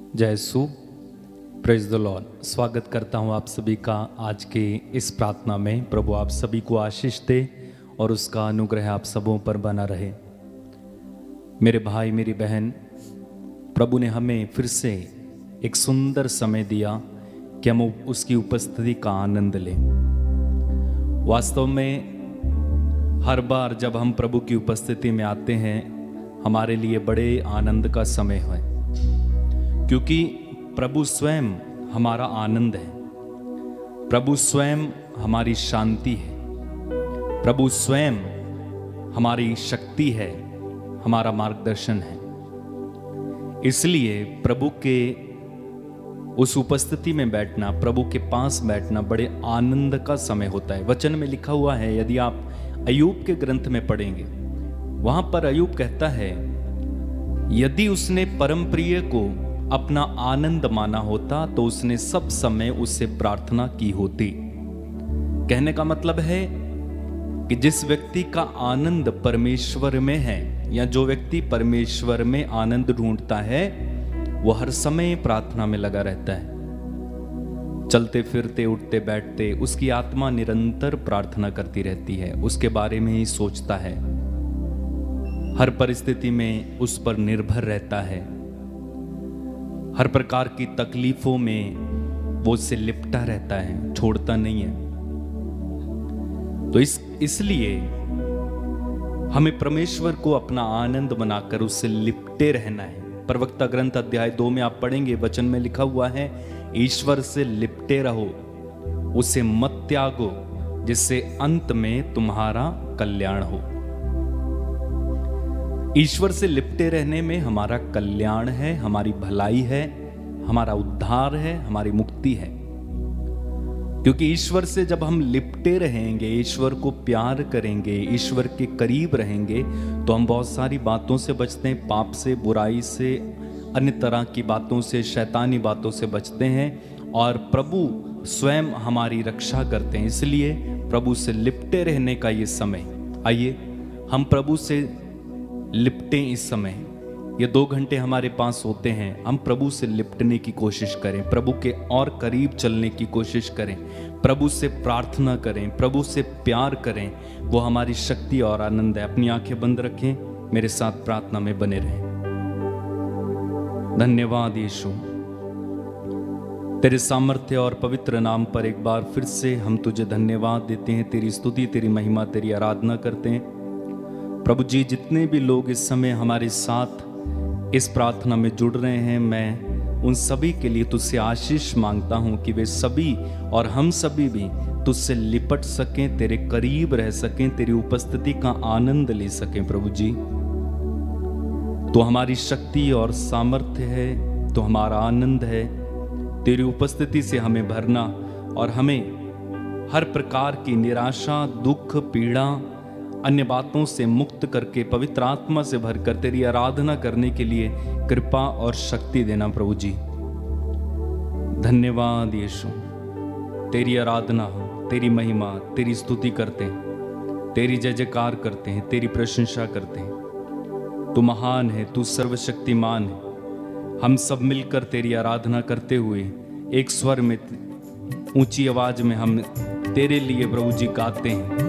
जय यीशु, praise the Lord. स्वागत करता हूं आप सभी का आज के इस प्रार्थना में। प्रभु आप सभी को आशीष दे और उसका अनुग्रह आप सबों पर बना रहे। मेरे भाई मेरी बहन, प्रभु ने हमें फिर से एक सुंदर समय दिया कि हम उसकी उपस्थिति का आनंद लें। वास्तव में हर बार जब हम प्रभु की उपस्थिति में आते हैं, हमारे लिए बड़े आनंद का समय है, क्योंकि प्रभु स्वयं हमारा आनंद है, प्रभु स्वयं हमारी शांति है, प्रभु स्वयं हमारी शक्ति है, हमारा मार्गदर्शन है। इसलिए प्रभु के उस उपस्थिति में बैठना, प्रभु के पास बैठना बड़े आनंद का समय होता है। वचन में लिखा हुआ है, यदि आप अय्यूब के ग्रंथ में पढ़ेंगे, वहां पर अय्यूब कहता है, यदि उसने परम प्रिय को अपना आनंद माना होता तो उसने सब समय उससे प्रार्थना की होती। कहने का मतलब है कि जिस व्यक्ति का आनंद परमेश्वर में है, या जो व्यक्ति परमेश्वर में आनंद ढूंढता है, वो हर समय प्रार्थना में लगा रहता है। चलते फिरते उठते बैठते उसकी आत्मा निरंतर प्रार्थना करती रहती है, उसके बारे में ही सोचता है, हर परिस्थिति में उस पर निर्भर रहता है, हर प्रकार की तकलीफों में वो उससे लिपटा रहता है, छोड़ता नहीं है। तो इसलिए हमें परमेश्वर को अपना आनंद बनाकर उससे लिपटे रहना है। प्रवक्ता ग्रंथ अध्याय 2 में आप पढ़ेंगे, वचन में लिखा हुआ है, ईश्वर से लिपटे रहो, उसे मत त्यागो, जिससे अंत में तुम्हारा कल्याण हो। ईश्वर से लिपटे रहने में हमारा कल्याण है, हमारी भलाई है, हमारा उद्धार है, हमारी मुक्ति है। क्योंकि ईश्वर से जब हम लिपटे रहेंगे, ईश्वर को प्यार करेंगे, ईश्वर के करीब रहेंगे, तो हम बहुत सारी बातों से बचते हैं, पाप से, बुराई से, अन्य तरह की बातों से, शैतानी बातों से बचते हैं, और प्रभु स्वयं हमारी रक्षा करते हैं। इसलिए प्रभु से लिपटे रहने का ये समय, आइए हम प्रभु से लिपटें। इस समय ये 2 घंटे हमारे पास होते हैं, हम प्रभु से लिपटने की कोशिश करें, प्रभु के और करीब चलने की कोशिश करें, प्रभु से प्रार्थना करें, प्रभु से प्यार करें। वो हमारी शक्ति और आनंद है। अपनी आंखें बंद रखें, मेरे साथ प्रार्थना में बने रहें। धन्यवाद यीशु, तेरे सामर्थ्य और पवित्र नाम पर एक बार फिर से हम तुझे धन्यवाद देते हैं, तेरी स्तुति, तेरी महिमा, तेरी आराधना करते हैं। प्रभु जी, जितने भी लोग इस समय हमारे साथ इस प्रार्थना में जुड़ रहे हैं, मैं उन सभी के लिए तुझसे आशीष मांगता हूं कि वे सभी और हम सभी भी तुझसे लिपट सकें, तेरे करीब रह सकें, तेरी उपस्थिति का आनंद ले सकें। प्रभु जी, तो हमारी शक्ति और सामर्थ्य है, तो हमारा आनंद है। तेरी उपस्थिति से हमें भरना और हमें हर प्रकार की निराशा, दुख, पीड़ा, अन्य बातों से मुक्त करके पवित्र आत्मा से भरकर तेरी आराधना करने के लिए कृपा और शक्ति देना। प्रभु जी, धन्यवाद यीशु, तेरी आराधना हो, तेरी महिमा, तेरी स्तुति करते हैं, तेरी जय जयकार करते हैं, तेरी प्रशंसा करते हैं। तू महान है, तू सर्वशक्तिमान है। हम सब मिलकर तेरी आराधना करते हुए एक स्वर में, ऊंची आवाज में हम तेरे लिए प्रभु जी गाते हैं।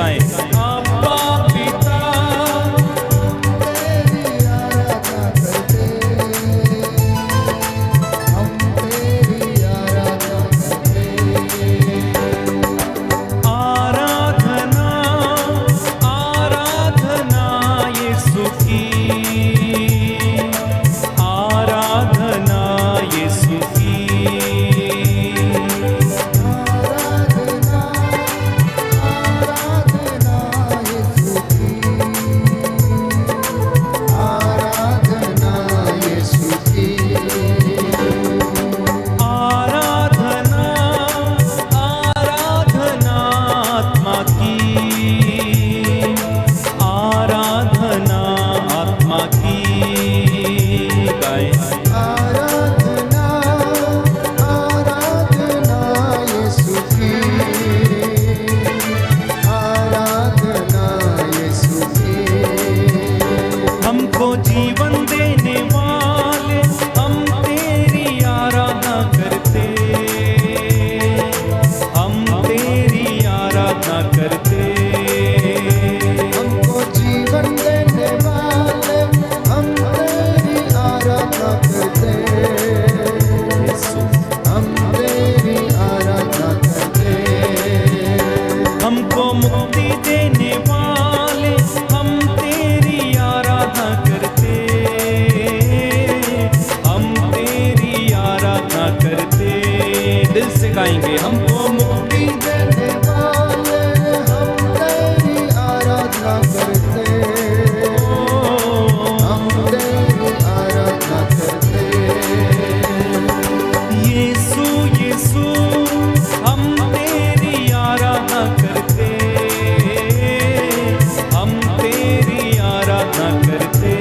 गाएं। अब्बा पिता आराधना आराधना यीशु की, आराधना यीशु की, आराधना आराधना आत्मा की, आराधना आत्मा की। गाएं। हमको जीवन देने वाले हम तेरी आराधना करते, हम तेरी आराधना करते। हमको जीवन देने वाले हम तेरी आराधना करते, हम तेरी आराधना करते। हमको मुक्ति देने वाले हम तेरी आराधना करते, हम तेरी आराधना करते। दिल से गाएंगे। हमको मुक्ति देने वाले हम तेरी आराधना करते, हम तेरी आराधना करते। यीशु यीशु हम तेरी आराधना करते, हम तेरी आराधना करते।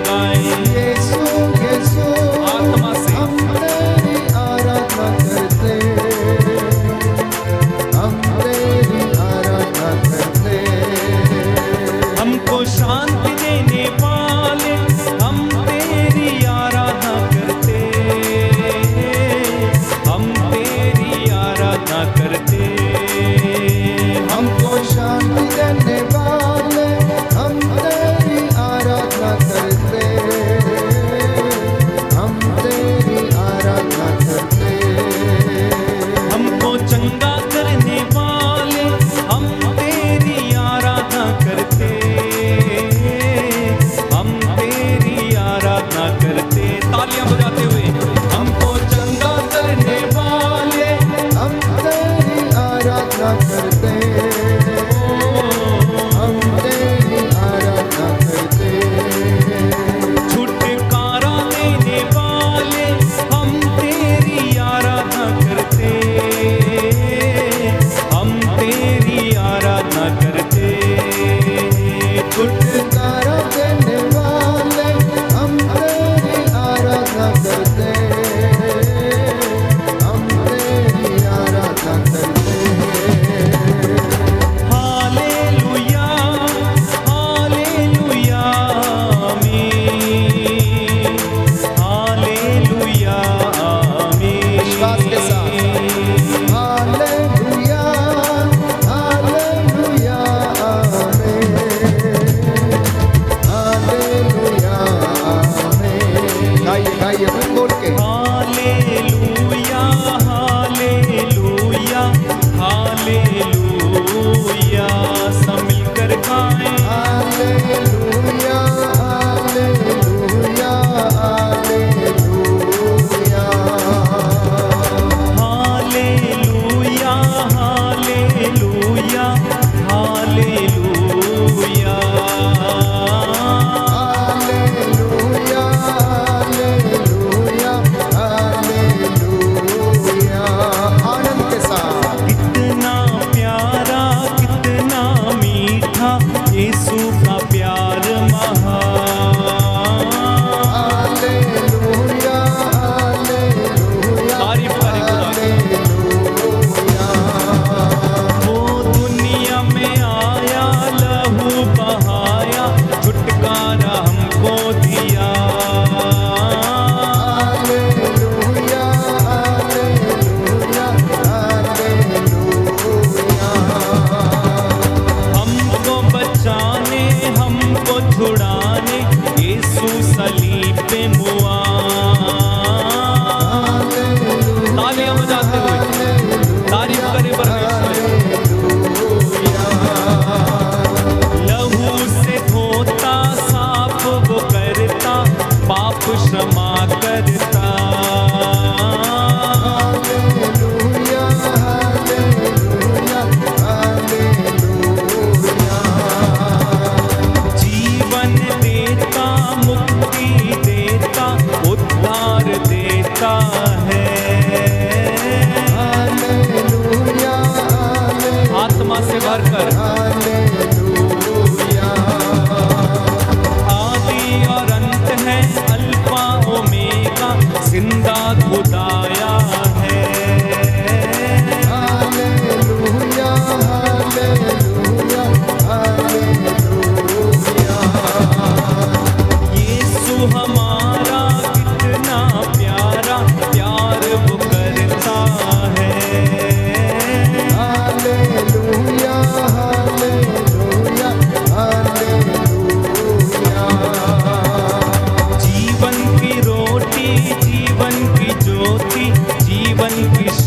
गाएं। यीशु यीशु आत्मा से हम तेरी आराधना करते,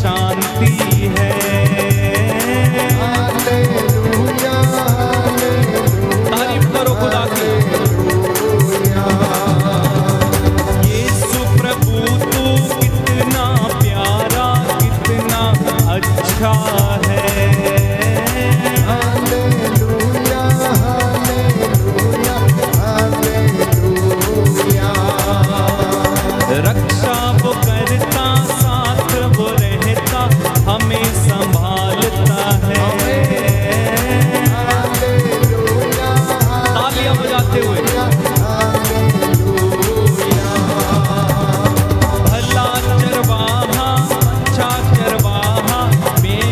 शांति है। हालेलुया तारीफ करो खुदा की। यीशु प्रभु तू कितना प्यारा, कितना अच्छा है। Hallelujah hallelujah hallelujah. रक्षा वो करता, साथ वो रहता, हमें संभालता है। हालेलुया तालियां बजाते हुए भला चरवाहा, अच्छा चरवाहा, मैं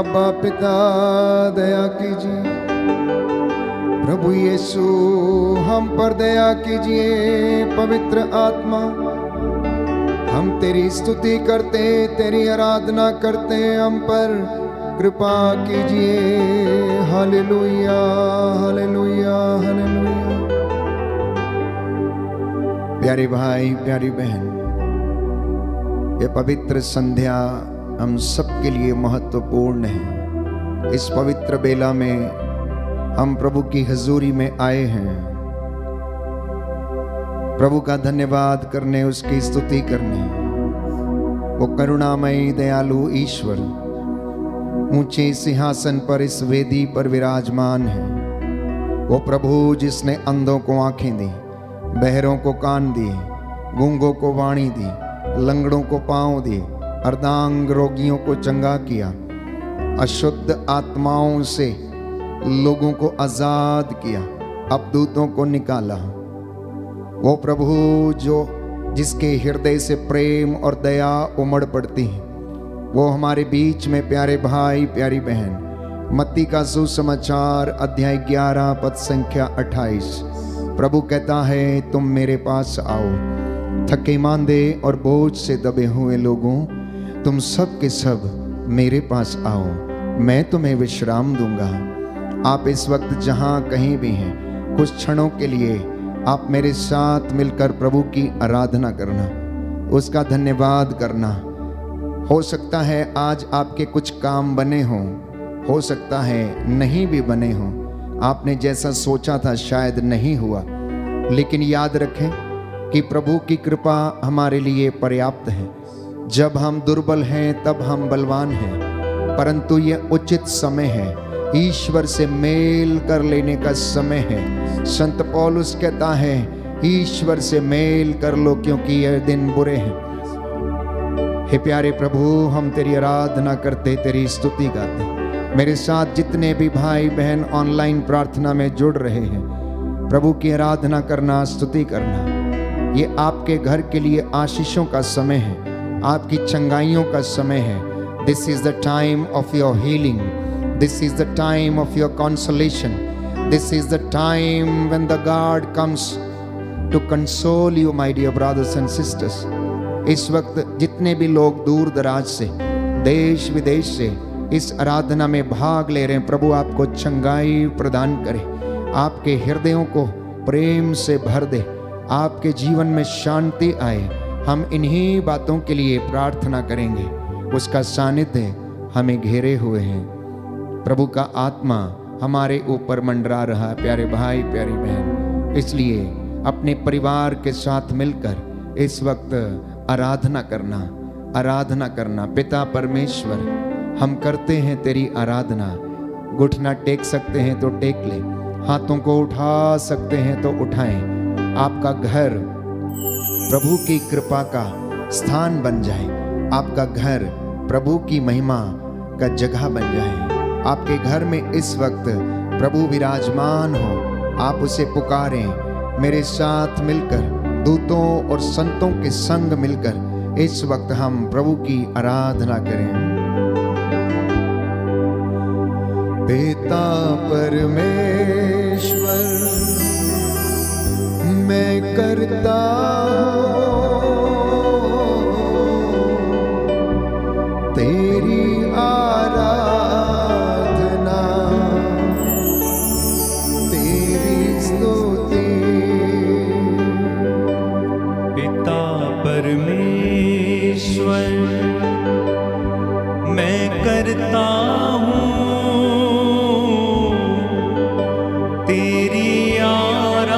अब्बा पिता दया कीजिए। प्रभु यीशु हम पर दया कीजिए। पवित्र आत्मा हम तेरी स्तुति करते, तेरी आराधना करते, हम पर कृपा कीजिए। Hallelujah hallelujah hallelujah. प्यारे भाई प्यारी बहन, ये पवित्र संध्या हम सबके लिए महत्वपूर्ण है। इस पवित्र बेला में हम प्रभु की हजूरी में आए हैं, प्रभु का धन्यवाद करने, उसकी स्तुति करने। वो करुणामयी दयालु ईश्वर ऊंचे सिंहासन पर इस वेदी पर विराजमान है। वो प्रभु जिसने अंधों को आंखें दी, बहरों को कान दिए, गूंगों को वाणी दी, लंगड़ों को पांव दिए, अर्धांग रोगियों को चंगा किया, अशुद्ध आत्माओं से लोगों को आजाद किया, अपदूतों को निकाला। वो प्रभु जिसके हृदय से प्रेम और दया उमड़ पड़ती है, वो हमारे बीच में प्यारे भाई प्यारी बहन। मत्ती का सुसमाचार अध्याय 11 पद संख्या 28, प्रभु कहता है, तुम मेरे पास आओ, थके मांदे और बोझ से दबे हुए लोगों, तुम सब के सब मेरे पास आओ, मैं तुम्हें विश्राम दूंगा। आप इस वक्त जहां कहीं भी हैं, कुछ क्षणों के लिए आप मेरे साथ मिलकर प्रभु की आराधना करना, उसका धन्यवाद करना। हो सकता है आज आपके कुछ काम बने हों, हो सकता है नहीं भी बने हों, आपने जैसा सोचा था शायद नहीं हुआ, लेकिन याद रखें कि प्रभु की कृपा हमारे लिए पर्याप्त है। जब हम दुर्बल हैं तब हम बलवान हैं, परंतु ये उचित समय है, ईश्वर से मेल कर लेने का समय है। संत पौलुस कहता है, ईश्वर से मेल कर लो क्योंकि ये दिन बुरे हैं। हे प्यारे प्रभु, हम तेरी आराधना करते, तेरी स्तुति गाते। मेरे साथ जितने भी भाई बहन ऑनलाइन प्रार्थना में जुड़ रहे हैं, प्रभु की आराधना करना, स्तुति करना, ये आपके घर के लिए आशीषों का समय है, आपकी चंगाइयों का समय है। This is the time of your healing, this is the time of your consolation, this is the time when the God comes to console you my dear brothers and sisters. इस वक्त जितने भी लोग दूर दराज से, देश विदेश से इस आराधना में भाग ले रहे हैं, प्रभु आपको चंगाई प्रदान करे, आपके हृदयों को प्रेम से भर दे, आपके जीवन में शांति आए। हम इन्हीं बातों के लिए प्रार्थना करेंगे। उसका सानिध्य हमें घेरे हुए हैं, प्रभु का आत्मा हमारे ऊपर मंडरा रहा है। प्यारे भाई प्यारी बहन, इसलिए अपने परिवार के साथ मिलकर इस वक्त आराधना करना। पिता परमेश्वर, हम करते हैं तेरी आराधना। घुटना टेक सकते हैं तो टेक ले, हाथों को उठा सकते हैं तो उठाएं। आपका घर प्रभु की कृपा का स्थान बन जाए, आपका घर प्रभु की महिमा का जगह बन जाए। आपके घर में इस वक्त प्रभु विराजमान हो, आप उसे पुकारें। मेरे साथ मिलकर, दूतों और संतों के संग मिलकर इस वक्त हम प्रभु की आराधना करें। पिता परमेश्वर, मैं करता हूँ तेरी आराधना, तेरी स्तुति। पिता परमेश्वर, मैं करता हूँ तेरी आराधना,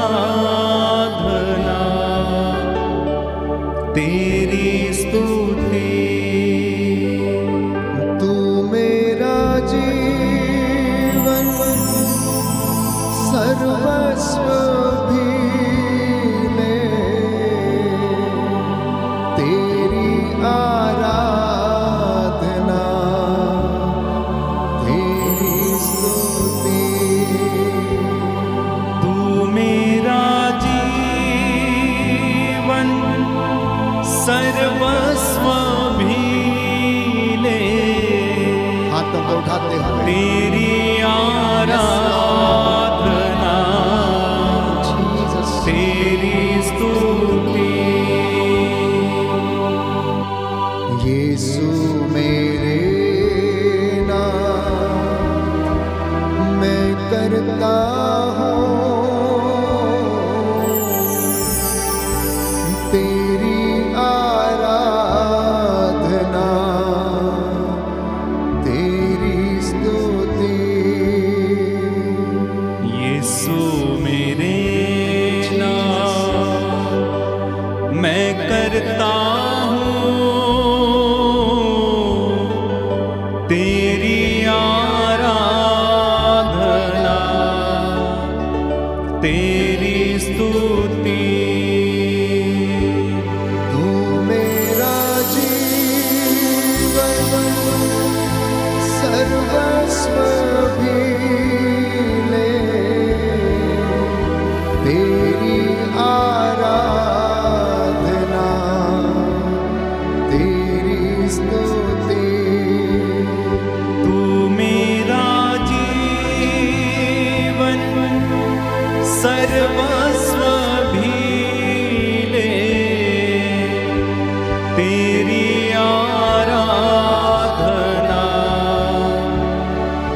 करते हुए तेरी आराधना, तेरी स्तुति। यीशु मेरे नाम मैं करता हूँ तेरी आराधना, तेरी स्तुति। यीशु मेरे नाम मैं करता हूँ तेरी आराधना, तेरी स्तुति। तू मेरा जीवन सर्वस्व भी ले, तेरी आराधना, तेरी स्तुति। तू मेरा जीवन सर्वस्व भी ले, तेरी आराधना,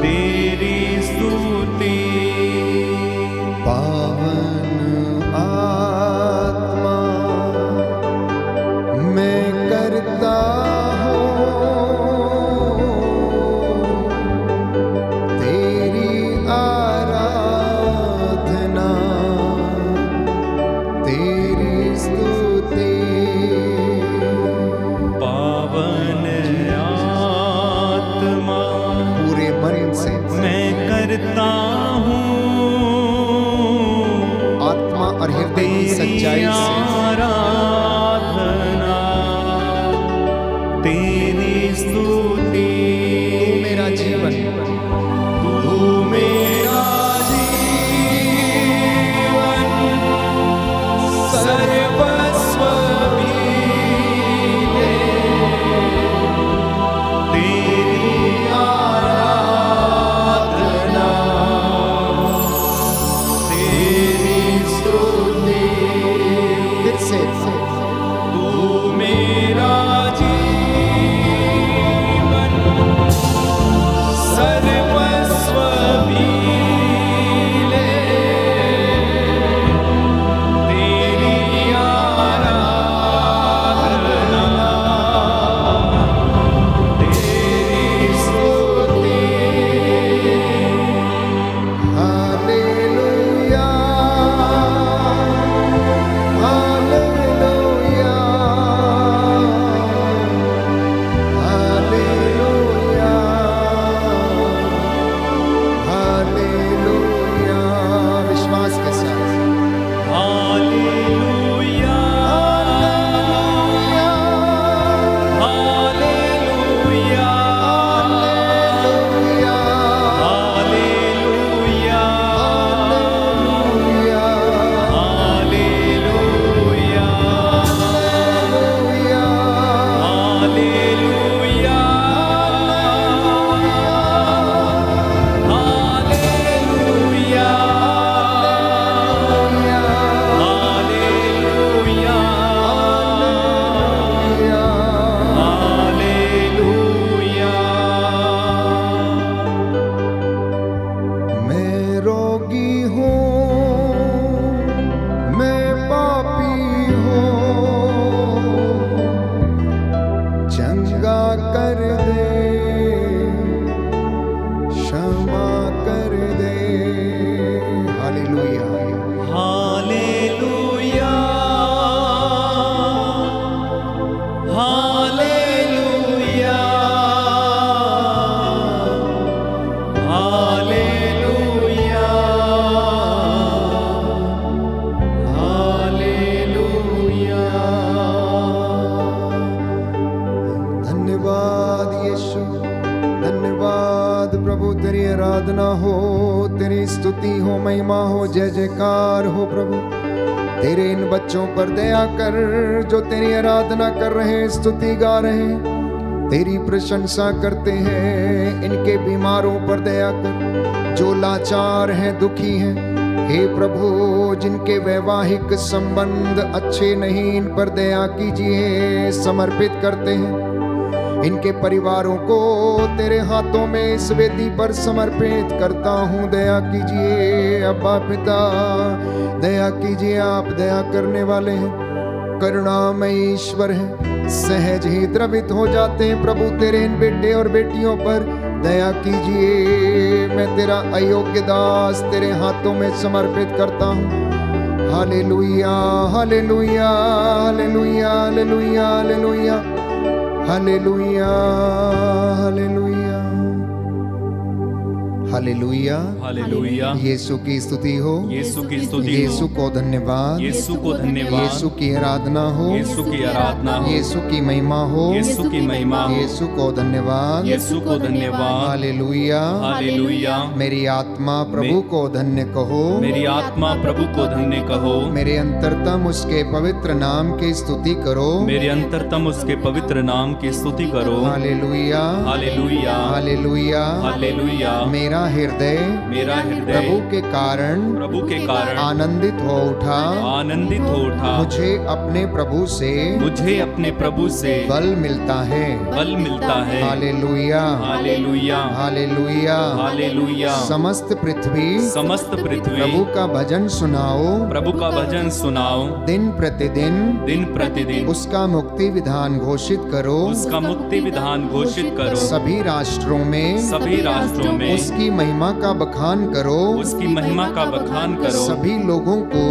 तेरी स्तुति। पावन आत्मा मैं करता हूँ तेरी आराधना, तेरी स्तुति। पावन आत्मा पूरे मन से मैं करता हूँ आत्मा और हृदय की तेरी सच्चाई से आराधना, तेरी स्तुति। तू मेरा जीवन, तू मेरा जीवन सर्वस्व भी ले, तेरी आराधना, तेरी स्तुति। फिर से तू मेरा जीवन सर्वस्व भी ले, तेरी आराधना, तेरी स्तुति। Hallelujah, hallelujah, hallelujah, hallelujah. विश्वास के साथ hallelujah, hallelujah, hallelujah, hallelujah, hallelujah, hallelujah, hallelujah, hallelujah, hallelujah, hallelujah. मैं रोगी हूँ, मैं पापी हूँ, चंगा कर दे, क्षमा कर दे। Hallelujah, hallelujah, hallelujah, hallelujah, hallelujah. धन्यवाद यीशु, धन्यवाद प्रभु। तेरी आराधना हो, तेरी स्तुति हो, महिमा हो, जय जयकार हो प्रभु। तेरे इन बच्चों पर दया कर जो तेरी आराधना कर रहे हैं, स्तुति गा रहे हैं। तेरी प्रशंसा करते हैं। इनके बीमारों पर दया कर, जो लाचार हैं, दुखी हैं। हे प्रभु, जिनके वैवाहिक संबंध अच्छे नहीं, इन पर दया कीजिए। समर्पित करते हैं इनके परिवारों को तेरे हाथों में इस वेदी पर समर्पित करता हूँ। दया कीजिए अब्बा पिता, दया कीजिए। आप दया करने वाले हैं, करुणामय ईश्वर हैं। सहज ही द्रवित हो जाते हैं प्रभु तेरे इन बेटे और बेटियों पर। दया कीजिए। मैं तेरा अयोग्य दास तेरे हाथों में समर्पित करता हूँ। Hallelujah, hallelujah, hallelujah, hallelujah, hallelujah, hallelujah, hallelujah, hallelujah, hallelujah. Yeshu की स्तुति हो, यीशु की स्तुति हो, यीशु को धन्यवाद, यीशु को धन्यवाद, यीशु की आराधना हो, यीशु की आराधना हो, यीशु की महिमा हो, यीशु की महिमा हो, यीशु को धन्यवाद, यीशु को धन्यवाद। Hallelujah, hallelujah. मेरी आत्मा प्रभु को धन्य कहो, मेरी आत्मा प्रभु को धन्य कहो, मेरे अंतरतम उसके पवित्र नाम की स्तुति करो, मेरे अंतरतम उसके पवित्र नाम की स्तुति करो। Hallelujah, hallelujah, hallelujah, hallelujah. मेरा हृदय मेरा हृदय प्रभु के कारण आनंदित हो उठा, आनंदित हो उठा। मुझे अपने प्रभु से बल मिलता है, बल मिलता है। Hallelujah, hallelujah, hallelujah, hallelujah. समस्त पृथ्वी प्रभु का भजन सुनाओ, प्रभु का भजन सुनाओ। दिन प्रतिदिन उसका मुक्ति विधान घोषित करो, उसका मुक्ति विधान घोषित करो। सभी राष्ट्रों में उसकी महिमा का बखान करो, उसकी महिमा का बखान करो। सभी लोगों को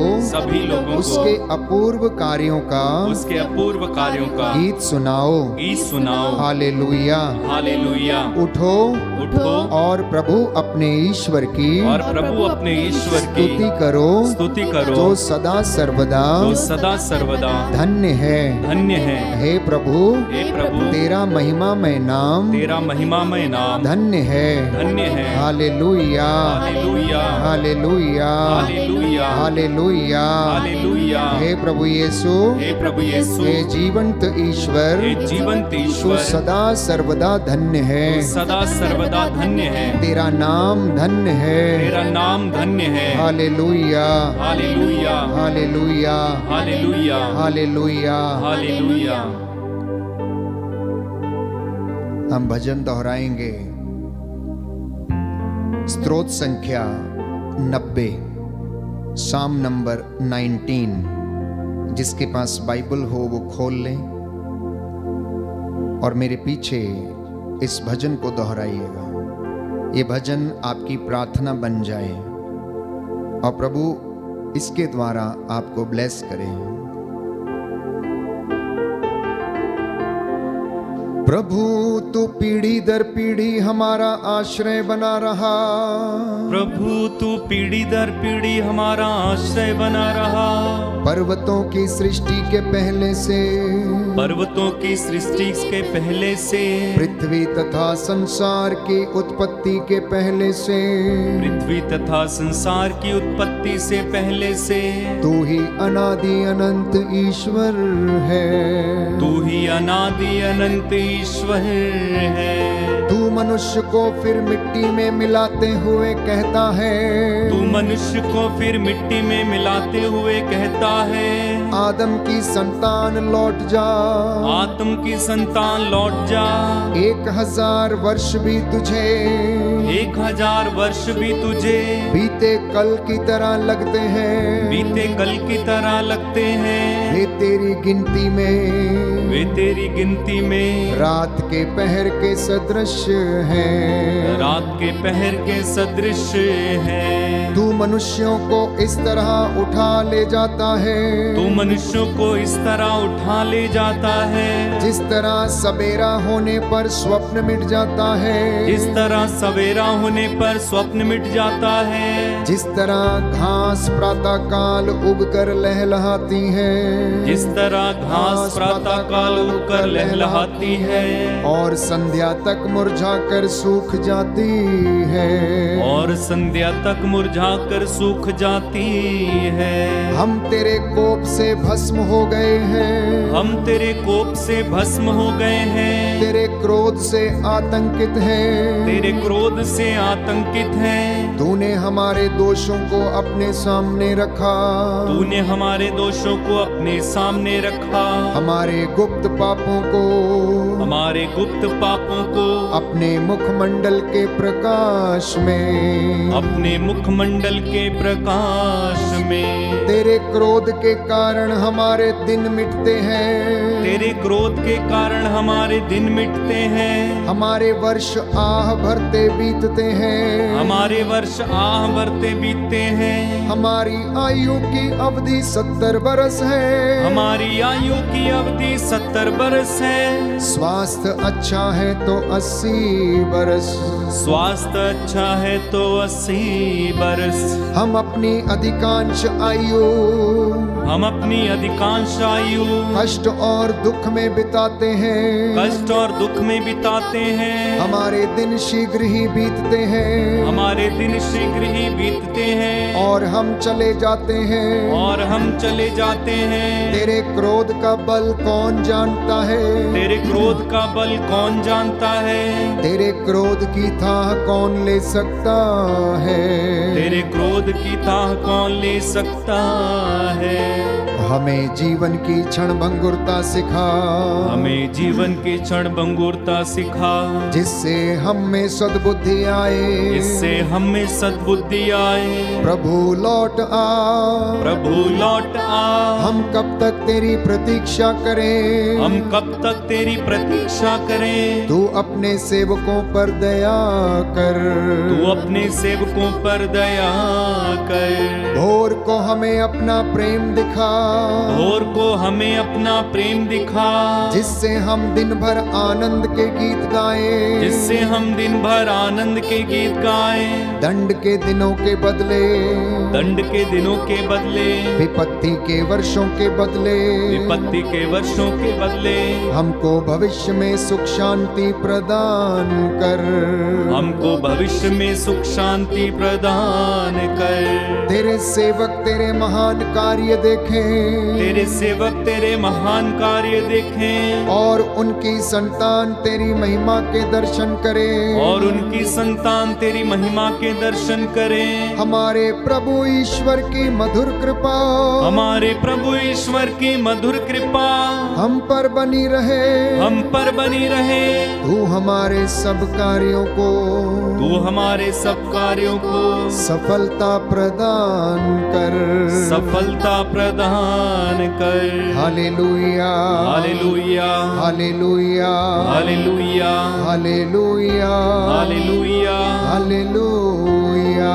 उसके अपूर्व कार्यों का गीत सुनाओ। Hallelujah, hallelujah. उठो और प्रभु अपने ईश्वर की स्तुति करो, जो सदा सर्वदा धन्य है। हे प्रभु, तेरा महिमामय नाम धन्य है। Hallelujah, hallelujah, hallelujah, hallelujah, hallelujah, hallelujah. हे प्रभु यीशु, हे जीवंत ईश्वर, तू सदा सर्वदा धन्य है, तेरा नाम धन्य है। Hallelujah, hallelujah, hallelujah, hallelujah, hallelujah. Hallelujah. हम भजन दोहराएंगे। स्तोत्र संख्या 90, साम नंबर 19। जिसके पास बाइबल हो वो खोल लें और मेरे पीछे इस भजन को दोहराइएगा। ये भजन आपकी प्रार्थना बन जाए और प्रभु इसके द्वारा आपको ब्लेस करे। प्रभु तू पीढ़ी दर पीढ़ी हमारा आश्रय बना रहा, प्रभु तू पीढ़ी दर पीढ़ी हमारा आश्रय बना रहा। पर्वतों की सृष्टि के पहले से, पर्वतों की सृष्टि के पहले से, पृथ्वी तथा संसार की उत्पत्ति के पहले से, पृथ्वी तथा संसार की उत्पत्ति से पहले से, तू ही अनादि अनंत ईश्वर है, तू ही अनादि अनंत ईश्वर है। तू मनुष्य को फिर मिट्टी में मिलाते हुए कहता है, तू मनुष्य को फिर मिट्टी में मिलाते हुए कहता है, आदम की संतान लौट जा, आदम की संतान लौट जा। 1000 वर्ष भी तुझे, 1000 वर्ष भी तुझे, बीते कल की तरह लगते हैं, बीते कल की तरह लगते हैं। वे तेरी गिनती में, वे तेरी गिनती में, रात के पहर के सदृश हैं, रात के पहर के सदृश हैं। तू मनुष्यों को इस तरह उठा ले जाता है, तू मनुष्यों को इस तरह उठा ले जाता है, जिस तरह सवेरा होने पर स्वप्न मिट जाता है, जिस तरह सवेरा होने पर स्वप्न मिट जाता है, जिस तरह घास प्रातः काल उगकर लहलहाती है, जिस तरह घास प्रातः काल उगकर लहलहाती है और संध्या तक मुरझा कर सूख जाती है, और और संध्या तक मुरझा कर सूख जाती है। हम तेरे कोप से भस्म हो गए हैं, हम तेरे कोप से भस्म हो गए हैं, तेरे क्रोध से आतंकित हैं, तेरे क्रोध से आतंकित हैं। तूने हमारे दोषों को अपने सामने रखा, तूने हमारे दोषों को अपने सामने रखा, हमारे गुप्त पापों को, हमारे गुप्त पापों को अपने मुखमंडल के प्रकाश में, अपने मुखमंडल के प्रकाश में। तेरे क्रोध के कारण हमारे दिन मिटते हैं, तेरे क्रोध के कारण हमारे दिन मिटते हैं, हमारे वर्ष आह भरते बीतते हैं, हमारे वर्ष आह भरते बीतते हैं। हमारी आयु की अवधि 70 बरस है, हमारी आयु की अवधि 70 बरस है। स्वास्थ्य अच्छा है तो 80 बरस, स्वास्थ्य अच्छा है तो 80 बरस। हम अपनी अधिकांश आयु, हम अपनी अधिकांश आयु कष्ट और दुख में बिताते हैं, कष्ट और दुख में बिताते हैं। हमारे दिन शीघ्र ही बीतते हैं, हमारे दिन शीघ्र ही बीतते हैं, और हम चले जाते हैं, और हम चले जाते हैं। तेरे क्रोध का बल कौन जानता है, तेरे क्रोध का बल कौन जानता है, तेरे क्रोध की थाह कौन ले सकता है, तेरे क्रोध की ताह कौन ले सकता है। हमें जीवन की क्षण भंगुरता सिखा, हमें जीवन की क्षण भंगुरता सिखा, जिससे हम में सद्बुद्धि आए, इससे हम में सद्बुद्धि आए। प्रभु लौट आ, प्रभु लौट आ, हम कब तक तेरी प्रतीक्षा करें, हम कब तक तेरी प्रतीक्षा करें। तू अपने सेवकों पर दया कर, तू अपने सेवकों पर दया कर। भोर को हमें अपना प्रेम दिखा, भोर को हमें अपना प्रेम दिखा, जिससे हम दिन भर आनंद के गीत गाएं, जिससे हम दिन भर आनंद के गीत गाएं। दंड के दिनों के बदले, दंड के दिनों के बदले, विपत्ति के वर्षों के बदले, विपत्ति के वर्षों के बदले हमको भविष्य में सुख शांति प्रदान कर, हमको भविष्य में सुख शांति प्रदान कर। तेरे सेवक तेरे महान कार्य देखें, तेरे सेवक तेरे महान कार्य देखें, और उनकी संतान तेरी महिमा के दर्शन करें, और उनकी संतान तेरी महिमा के दर्शन करें। हमारे प्रभु ईश्वर की मधुर कृपा, हमारे प्रभु ईश्वर की मधुर कृपा हम पर बनी रहे, हम पर बनी रहे। तू हमारे सब कार्यों को, तू हमारे सब कार्यों को सफलता प्रदान कर, सफलता प्रदान कर। Hallelujah, hallelujah, hallelujah, hallelujah, hallelujah, hallelujah, hallelujah, hallelujah,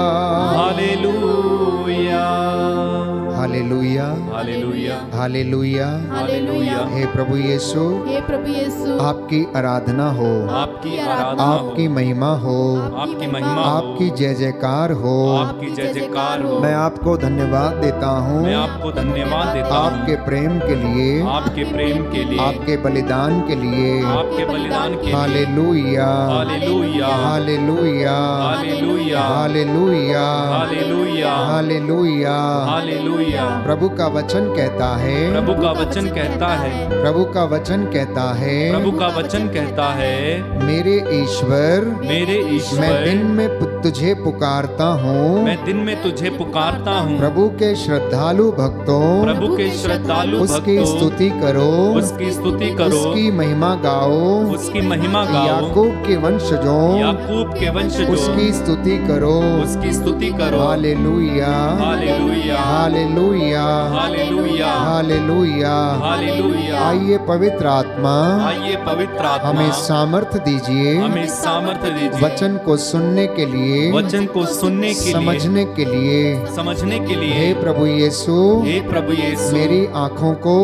hallelujah, hallelujah, hallelujah. Hallelujah. हे प्रभु यीशु, हे प्रभु यीशु, आपकी आराधना हो, आपकी आराधना हो, आपकी महिमा हो, आपकी महिमा हो, आपकी जय जयकार हो। आपकी जय जयकार हो। मैं आपको धन्यवाद देता हूँ, मैं आपको धन्यवाद देता हूँ आपके प्रेम के लिए, आपके प्रेम के लिए, आपके बलिदान के लिए। आपके बलिदान के लिए। Hallelujah, hallelujah, hallelujah, hallelujah, hallelujah, hallelujah, hallelujah. Hallelujah. प्रभु का वचन कहता है, प्रभु का वचन कहता है, प्रभु का वचन कहता है, प्रभु का वचन कहता है, मेरे ईश्वर, मेरे मैं ईश्वर, दिन में तुझे पुकारता हूँ। मैं दिन में तुझे पुकारता हूँ। प्रभु के श्रद्धालु भक्तों, प्रभु के श्रद्धालु उसकी भक्तों, स्तुति करो, उसकी स्तुति करो, उसकी महिमा गाओ, उसकी महिमा गाओ। याकूब के वंशजों, याकूब के वंशजों, उसकी स्तुति करो, उसकी स्तुति करो। Hallelujah, hallelujah, hallelujah, hallelujah, hallelujah. Hallelujah. आइए पवित्र आत्मा, आइए पवित्र आत्मा, हमें सामर्थ्य दीजिए, हमें सामर्थ्य दीजिए, वचन को सुनने के लिए, वचन को सुनने के लिए, समझने के लिए। समझने के लिए। हे प्रभु यीशु, हे प्रभु यीशु, मेरी आँखों को,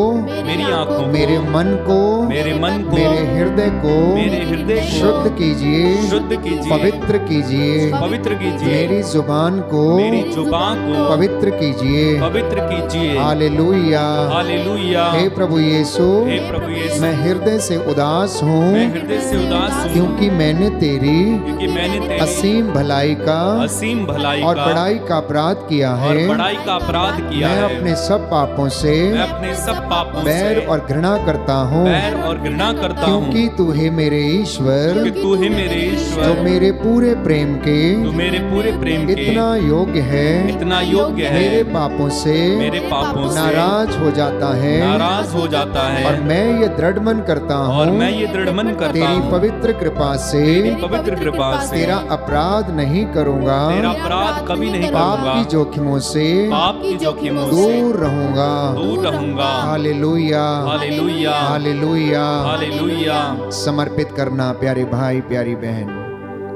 मेरी आँखों को, मेरे मन को, मेरे मन को, मेरे हृदय को, मेरे हृदय को शुद्ध कीजिए, शुद्ध कीजिए, पवित्र कीजिए, पवित्र कीजिए, मेरी जुबान को, मेरी जुबान को पवित्र कीजिए। पवित्र कीजिए। Hallelujah, hallelujah. हे प्रभु यीशु, हे प्रभु यीशु, मैं हृदय से उदास मैं हूँ, हृदय से उदास हूँ, क्योंकि मैंने तेरी क्योंकि मैंने तेरी असीम भलाई भलाई का असीम भलाई और का बड़ाई का अपराध किया और है। बड़ाई का अपराध किया मैं है। अपने सब पापों से मैं अपने सब पापों बैर से और घृणा करता हूँ, बैर और घृणा करता हूँ, क्योंकि तू है मेरे ईश्वर, कि तू है मेरे जो ईश्वर, मेरे पूरे प्रेम के तू मेरे पूरे प्रेम के इतना योग्य है, इतना योग्य मेरे है, पापों से मेरे पापों से नाराज हो जाता है, नाराज हो जाता है। और मैं ये दृढ़ मन करता और हूँ मैं ये दृढ़ मन करता तेरी हूँ, पवित्र कृपा से तेरी पवित्र कृपा से तेरा अपराध नहीं करूंगा, तेरा अपराध कभी नहीं पाप करूंगा, की जोखिमों से पाप की जोखिमों से दूर रहूंगा। दूर रहूंगा। Hallelujah, hallelujah, hallelujah. हालेलुया। समर्पित करना प्यारे भाई प्यारी बहन,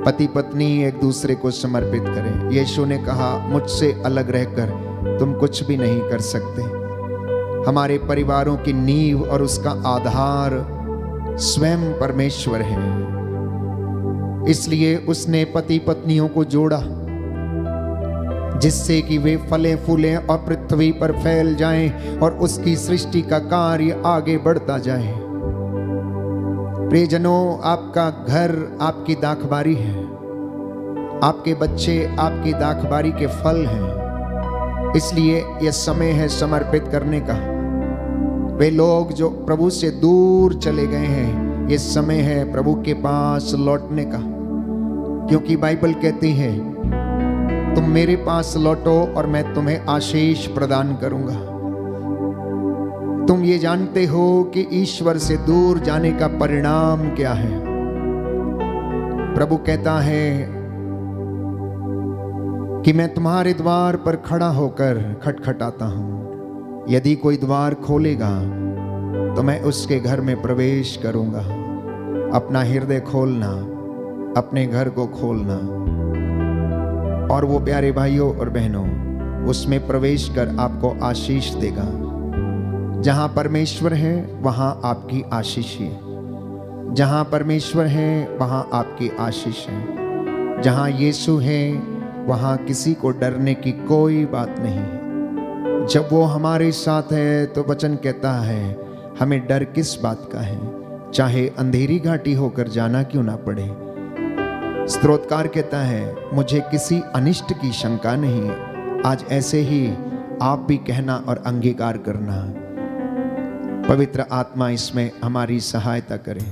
पति पत्नी एक दूसरे को समर्पित करें। यीशु ने कहा मुझसे अलग रहकर तुम कुछ भी नहीं कर सकते। हमारे परिवारों की नींव और उसका आधार स्वयं परमेश्वर है, इसलिए उसने पति पत्नियों को जोड़ा जिससे कि वे फले फूलें और पृथ्वी पर फैल जाएं और उसकी सृष्टि का कार्य आगे बढ़ता जाए। प्रियजनों, आपका घर आपकी दाखबारी है, आपके बच्चे आपकी दाखबारी के फल हैं। इसलिए यह समय है समर्पित करने का। वे लोग जो प्रभु से दूर चले गए हैं, यह समय है प्रभु के पास लौटने का, क्योंकि बाइबल कहती है तुम मेरे पास लौटो और मैं तुम्हें आशीष प्रदान करूंगा। तुम ये जानते हो कि ईश्वर से दूर जाने का परिणाम क्या है। प्रभु कहता है कि मैं तुम्हारे द्वार पर खड़ा होकर खटखटाता हूं, यदि कोई द्वार खोलेगा तो मैं उसके घर में प्रवेश करूंगा। अपना हृदय खोलना, अपने घर को खोलना, और वो प्यारे भाइयों और बहनों उसमें प्रवेश कर आपको आशीष देगा। जहां परमेश्वर है वहां आपकी आशीष है, जहां परमेश्वर है वहां आपकी आशीष है। जहां यीशु है वहां किसी को डरने की कोई बात नहीं। जब वो हमारे साथ है तो वचन कहता है हमें डर किस बात का है, चाहे अंधेरी घाटी होकर जाना क्यों ना पड़े। स्तोत्रकार कहता है मुझे किसी अनिष्ट की शंका नहीं है। आज ऐसे ही आप भी कहना और अंगीकार करना। पवित्र आत्मा इसमें हमारी सहायता करे।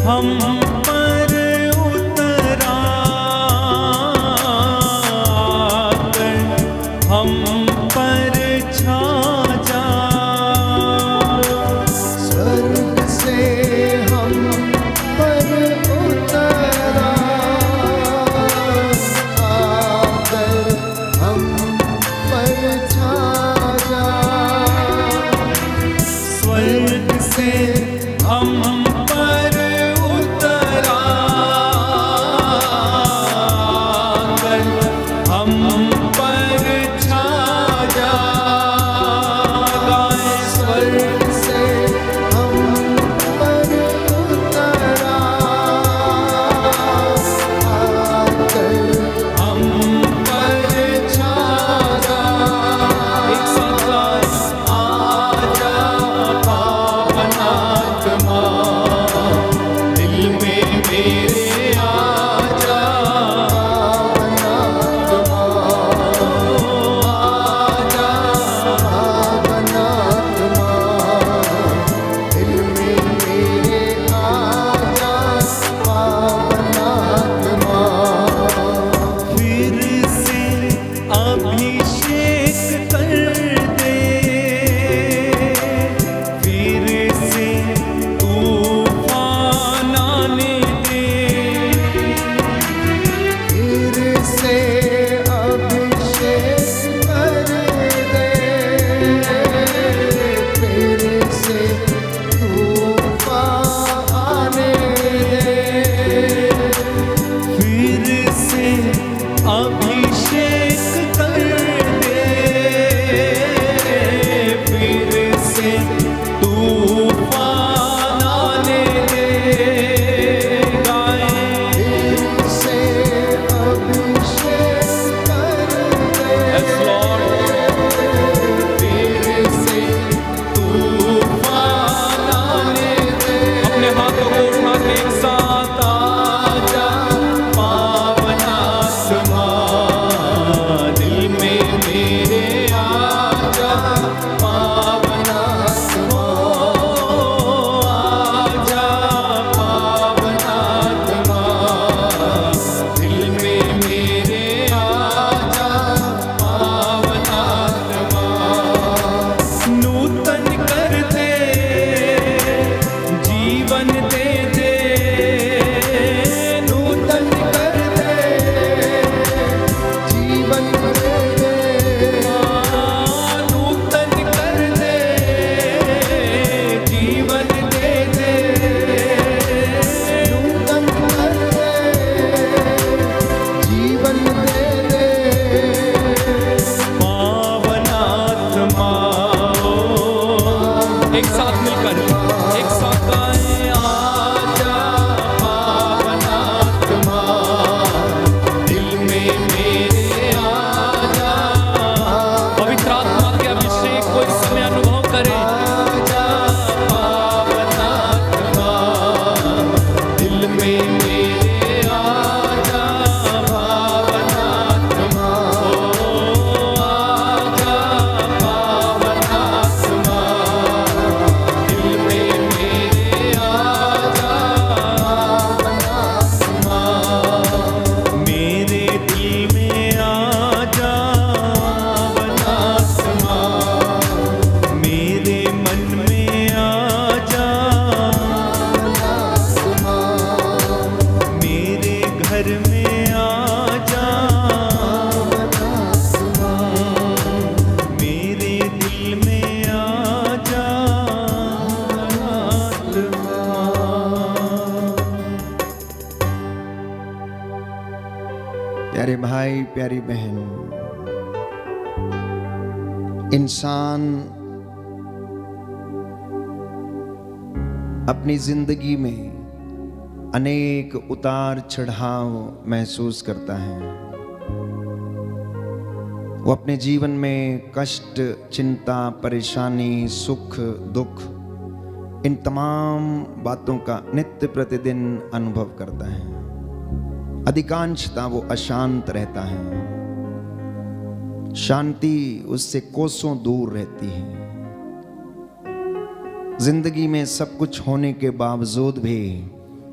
हम पर उतरा कर हम पर छा पावनात्मा आजा पावनात्मा दिल में मेरे आजा पावनात्मा नूतन कर दे जीवन दे दे नूतन कर दे जीवन दे दे, नूतन कर दे जीवन दे दे नूतन कर दे, जीवन दे दे। पावनात्मा एक साथ मिलकर एक साथ गाएं आजा पावनात्मा दिल में मेरे आजा पवित्र आत्मा के अभिषेक को इस समय अनुभव करें आजा पावनात्मा दिल में मेरे आजा पावनात्मा आजा पावनात्मा दिल में मेरे आजा पावनात्मा मेरे दिल में आजा पावनात्मा मेरे मन में आजा मेरे घर में आजा मेरे दिल में आजा प्यारे भाई प्यारी बहन, इंसान अपनी जिंदगी में अनेक उतार चढ़ाव महसूस करता है। वो अपने जीवन में कष्ट, चिंता, परेशानी, सुख, दुख, इन तमाम बातों का नित्य प्रतिदिन अनुभव करता है। अधिकांशतः वो अशांत रहता है, शांति उससे कोसों दूर रहती है। जिंदगी में सब कुछ होने के बावजूद भी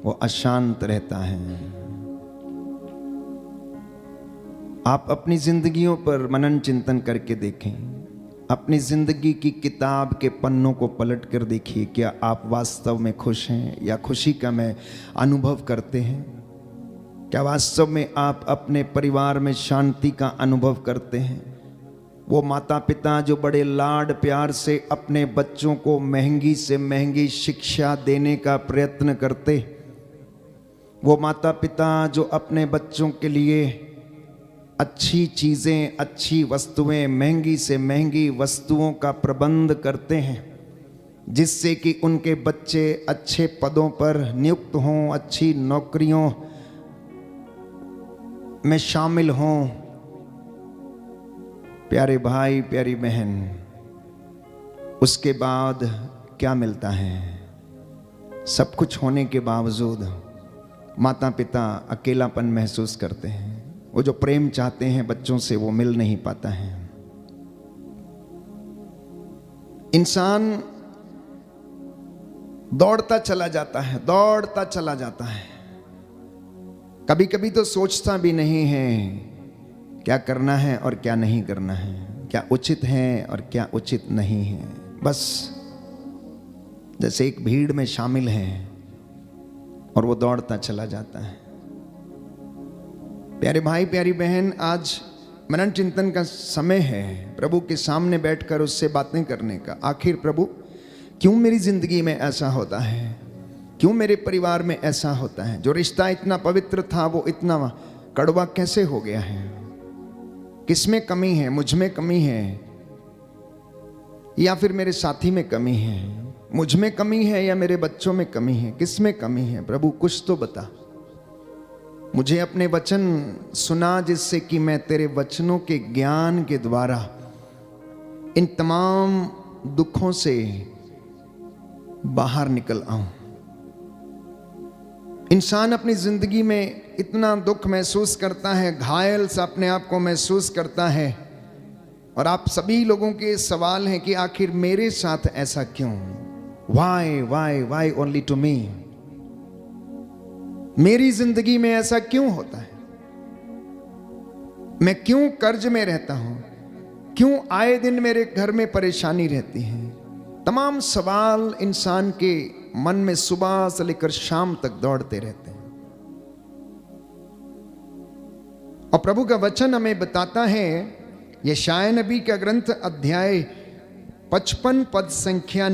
वो अशांत रहता है। आप अपनी जिंदगियों पर मनन चिंतन करके देखें, अपनी जिंदगी की किताब के पन्नों को पलट कर देखिए, क्या आप वास्तव में खुश हैं या खुशी का में अनुभव करते हैं? क्या वास्तव में आप अपने परिवार में शांति का अनुभव करते हैं? वो माता पिता जो बड़े लाड प्यार से अपने बच्चों को महंगी से महंगी शिक्षा देने का प्रयत्न करते, वो माता पिता जो अपने बच्चों के लिए अच्छी चीज़ें, अच्छी वस्तुएं, महंगी से महंगी वस्तुओं का प्रबंध करते हैं, जिससे कि उनके बच्चे अच्छे पदों पर नियुक्त हों, अच्छी नौकरियों में शामिल हों। प्यारे भाई प्यारी बहन, उसके बाद क्या मिलता है? सब कुछ होने के बावजूद माता पिता अकेलापन महसूस करते हैं। वो जो प्रेम चाहते हैं बच्चों से वो मिल नहीं पाता है। इंसान दौड़ता चला जाता है, दौड़ता चला जाता है, कभी कभी तो सोचता भी नहीं है क्या करना है और क्या नहीं करना है, क्या उचित है और क्या उचित नहीं है। बस जैसे एक भीड़ में शामिल है और वो दौड़ता चला जाता है। प्यारे भाई प्यारी बहन, आज मनन चिंतन का समय है, प्रभु के सामने बैठकर उससे बातें करने का। आखिर प्रभु क्यों मेरी जिंदगी में ऐसा होता है, क्यों मेरे परिवार में ऐसा होता है? जो रिश्ता इतना पवित्र था वो इतना कड़वा कैसे हो गया है? किस में कमी है? मुझ में कमी है या फिर मेरे साथी में कमी है? मुझ में कमी है या मेरे बच्चों में कमी है? किस में कमी है? प्रभु कुछ तो बता। मुझे अपने वचन सुना जिससे कि मैं तेरे वचनों के ज्ञान के द्वारा इन तमाम दुखों से बाहर निकल आऊं। इंसान अपनी जिंदगी में इतना दुख महसूस करता है, घायल सा अपने आप को महसूस करता है और आप सभी लोगों के सवाल हैं कि आखिर मेरे साथ ऐसा क्यों? Why only to me? मेरी जिंदगी में ऐसा क्यों होता है? मैं क्यों कर्ज में रहता हूं? क्यों आए दिन मेरे घर में परेशानी रहती है? तमाम सवाल इंसान के मन में सुबह से लेकर शाम तक दौड़ते रहते हैं। और प्रभु का वचन हमें बताता है, यशायाह नबी का ग्रंथ अध्याय 55 पद संख्या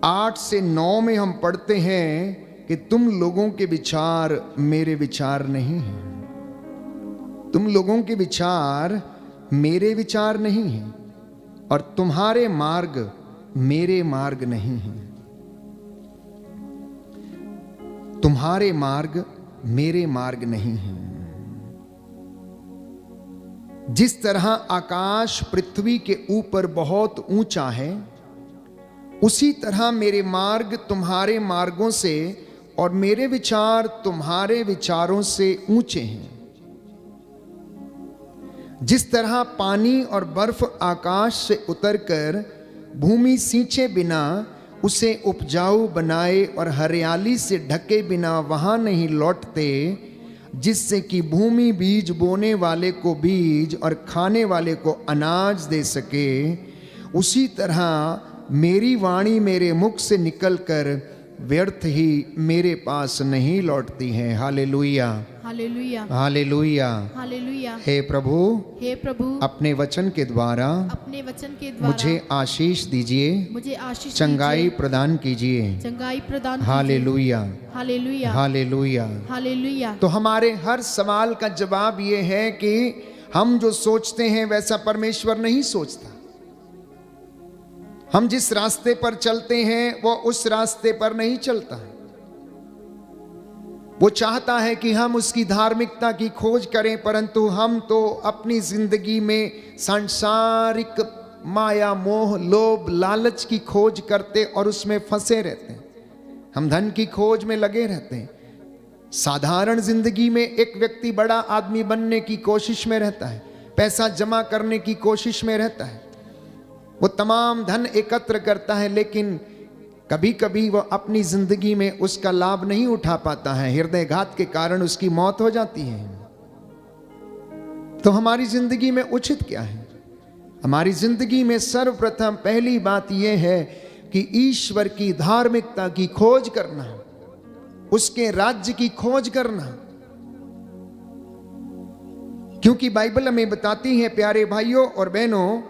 8 से 9 में हम पढ़ते हैं कि तुम लोगों के विचार मेरे विचार नहीं हैं। तुम लोगों के विचार मेरे विचार नहीं हैं, और तुम्हारे मार्ग मेरे मार्ग नहीं हैं। तुम्हारे मार्ग मेरे मार्ग नहीं हैं। जिस तरह आकाश पृथ्वी के ऊपर बहुत ऊंचा है, उसी तरह मेरे मार्ग तुम्हारे मार्गों से और मेरे विचार तुम्हारे विचारों से ऊंचे हैं। जिस तरह पानी और बर्फ आकाश से उतरकर भूमि सींचे बिना उसे उपजाऊ बनाए और हरियाली से ढके बिना वहां नहीं लौटते, जिससे कि भूमि बीज बोने वाले को बीज और खाने वाले को अनाज दे सके, उसी तरह मेरी वाणी मेरे मुख से निकलकर व्यर्थ ही मेरे पास नहीं लौटती है। Hallelujah, hallelujah, hallelujah, hallelujah. हे प्रभु, हे प्रभु, अपने वचन के द्वारा अपने वचन के द्वारा मुझे आशीष दीजिए, मुझे आशीष चंगाई दीजिए, प्रदान कीजिए। चंगाई प्रदान कीजिए। Hallelujah, hallelujah, hallelujah. हालेलुया। तो हमारे हर सवाल का जवाब ये है कि हम जो सोचते हैं वैसा परमेश्वर नहीं सोचता। हम जिस रास्ते पर चलते हैं वो उस रास्ते पर नहीं चलता। वो चाहता है कि हम उसकी धार्मिकता की खोज करें, परंतु हम तो अपनी जिंदगी में सांसारिक माया, मोह, लोभ, लालच की खोज करते और उसमें फंसे रहते हैं। हम धन की खोज में लगे रहते हैं। साधारण जिंदगी में एक व्यक्ति बड़ा आदमी बनने की कोशिश में रहता है, पैसा जमा करने की कोशिश में रहता है, वो तमाम धन एकत्र करता है, लेकिन कभी कभी वह अपनी जिंदगी में उसका लाभ नहीं उठा पाता है। हृदयघात के कारण उसकी मौत हो जाती है। तो हमारी जिंदगी में उचित क्या है? हमारी जिंदगी में सर्वप्रथम पहली बात यह है कि ईश्वर की धार्मिकता की खोज करना, उसके राज्य की खोज करना। क्योंकि बाइबल हमें बताती है प्यारे भाइयों और बहनों,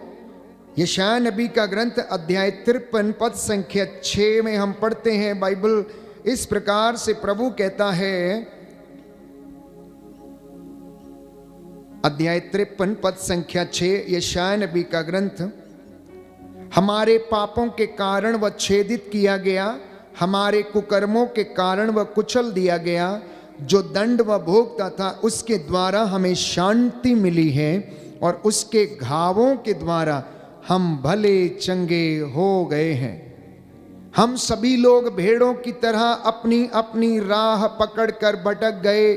यशायाह नबी का ग्रंथ अध्याय 53 पद संख्या 6 में हम पढ़ते हैं, बाइबल इस प्रकार से प्रभु कहता है, अध्याय 53 पद संख्या 6 यशायाह नबी का ग्रंथ, हमारे पापों के कारण वह छेदित किया गया, हमारे कुकर्मों के कारण वह कुचल दिया गया, जो दंड वह भोगता था उसके द्वारा हमें शांति मिली है, और उसके घावों के द्वारा हम भले चंगे हो गए हैं। हम सभी लोग भेड़ों की तरह अपनी अपनी राह पकड़कर भटक गए।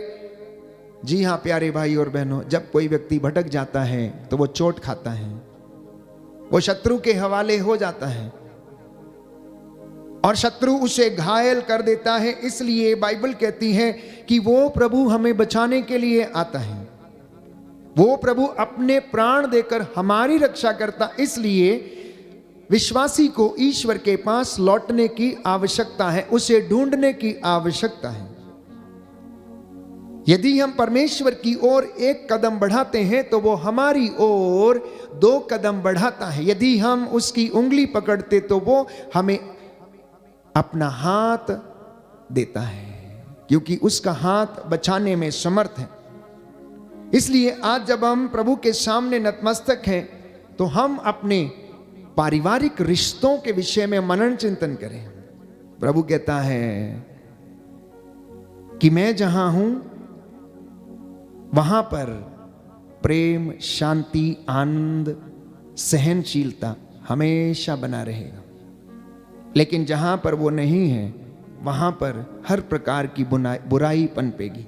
जी हाँ प्यारे भाई और बहनों, जब कोई व्यक्ति भटक जाता है तो वो चोट खाता है, वो शत्रु के हवाले हो जाता है और शत्रु उसे घायल कर देता है। इसलिए बाइबल कहती है कि वो प्रभु हमें बचाने के लिए आता है, वो प्रभु अपने प्राण देकर हमारी रक्षा करता। इसलिए विश्वासी को ईश्वर के पास लौटने की आवश्यकता है, उसे ढूंढने की आवश्यकता है। यदि हम परमेश्वर की ओर एक कदम बढ़ाते हैं तो वो हमारी ओर 2 कदम बढ़ाता है। यदि हम उसकी उंगली पकड़ते तो वो हमें अपना हाथ देता है, क्योंकि उसका हाथ बचाने में समर्थ है। इसलिए आज जब हम प्रभु के सामने नतमस्तक हैं तो हम अपने पारिवारिक रिश्तों के विषय में मनन चिंतन करें। प्रभु कहता है कि मैं जहां हूं वहां पर प्रेम, शांति, आनंद, सहनशीलता हमेशा बना रहेगा, लेकिन जहां पर वो नहीं है वहां पर हर प्रकार की बुराई पनपेगी।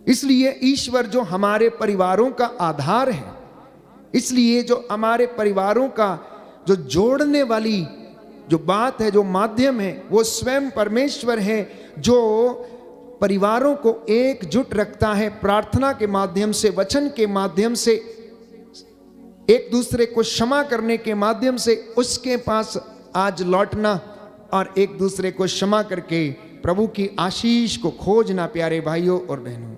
इसलिए ईश्वर जो हमारे परिवारों का आधार है, इसलिए जो हमारे परिवारों का जो जोड़ने वाली जो बात है, जो माध्यम है, वो स्वयं परमेश्वर है, जो परिवारों को एकजुट रखता है प्रार्थना के माध्यम से, वचन के माध्यम से, एक दूसरे को क्षमा करने के माध्यम से, उसके पास आज लौटना और एक दूसरे को क्षमा करके प्रभु की आशीष को खोजना। प्यारे भाइयों और बहनों,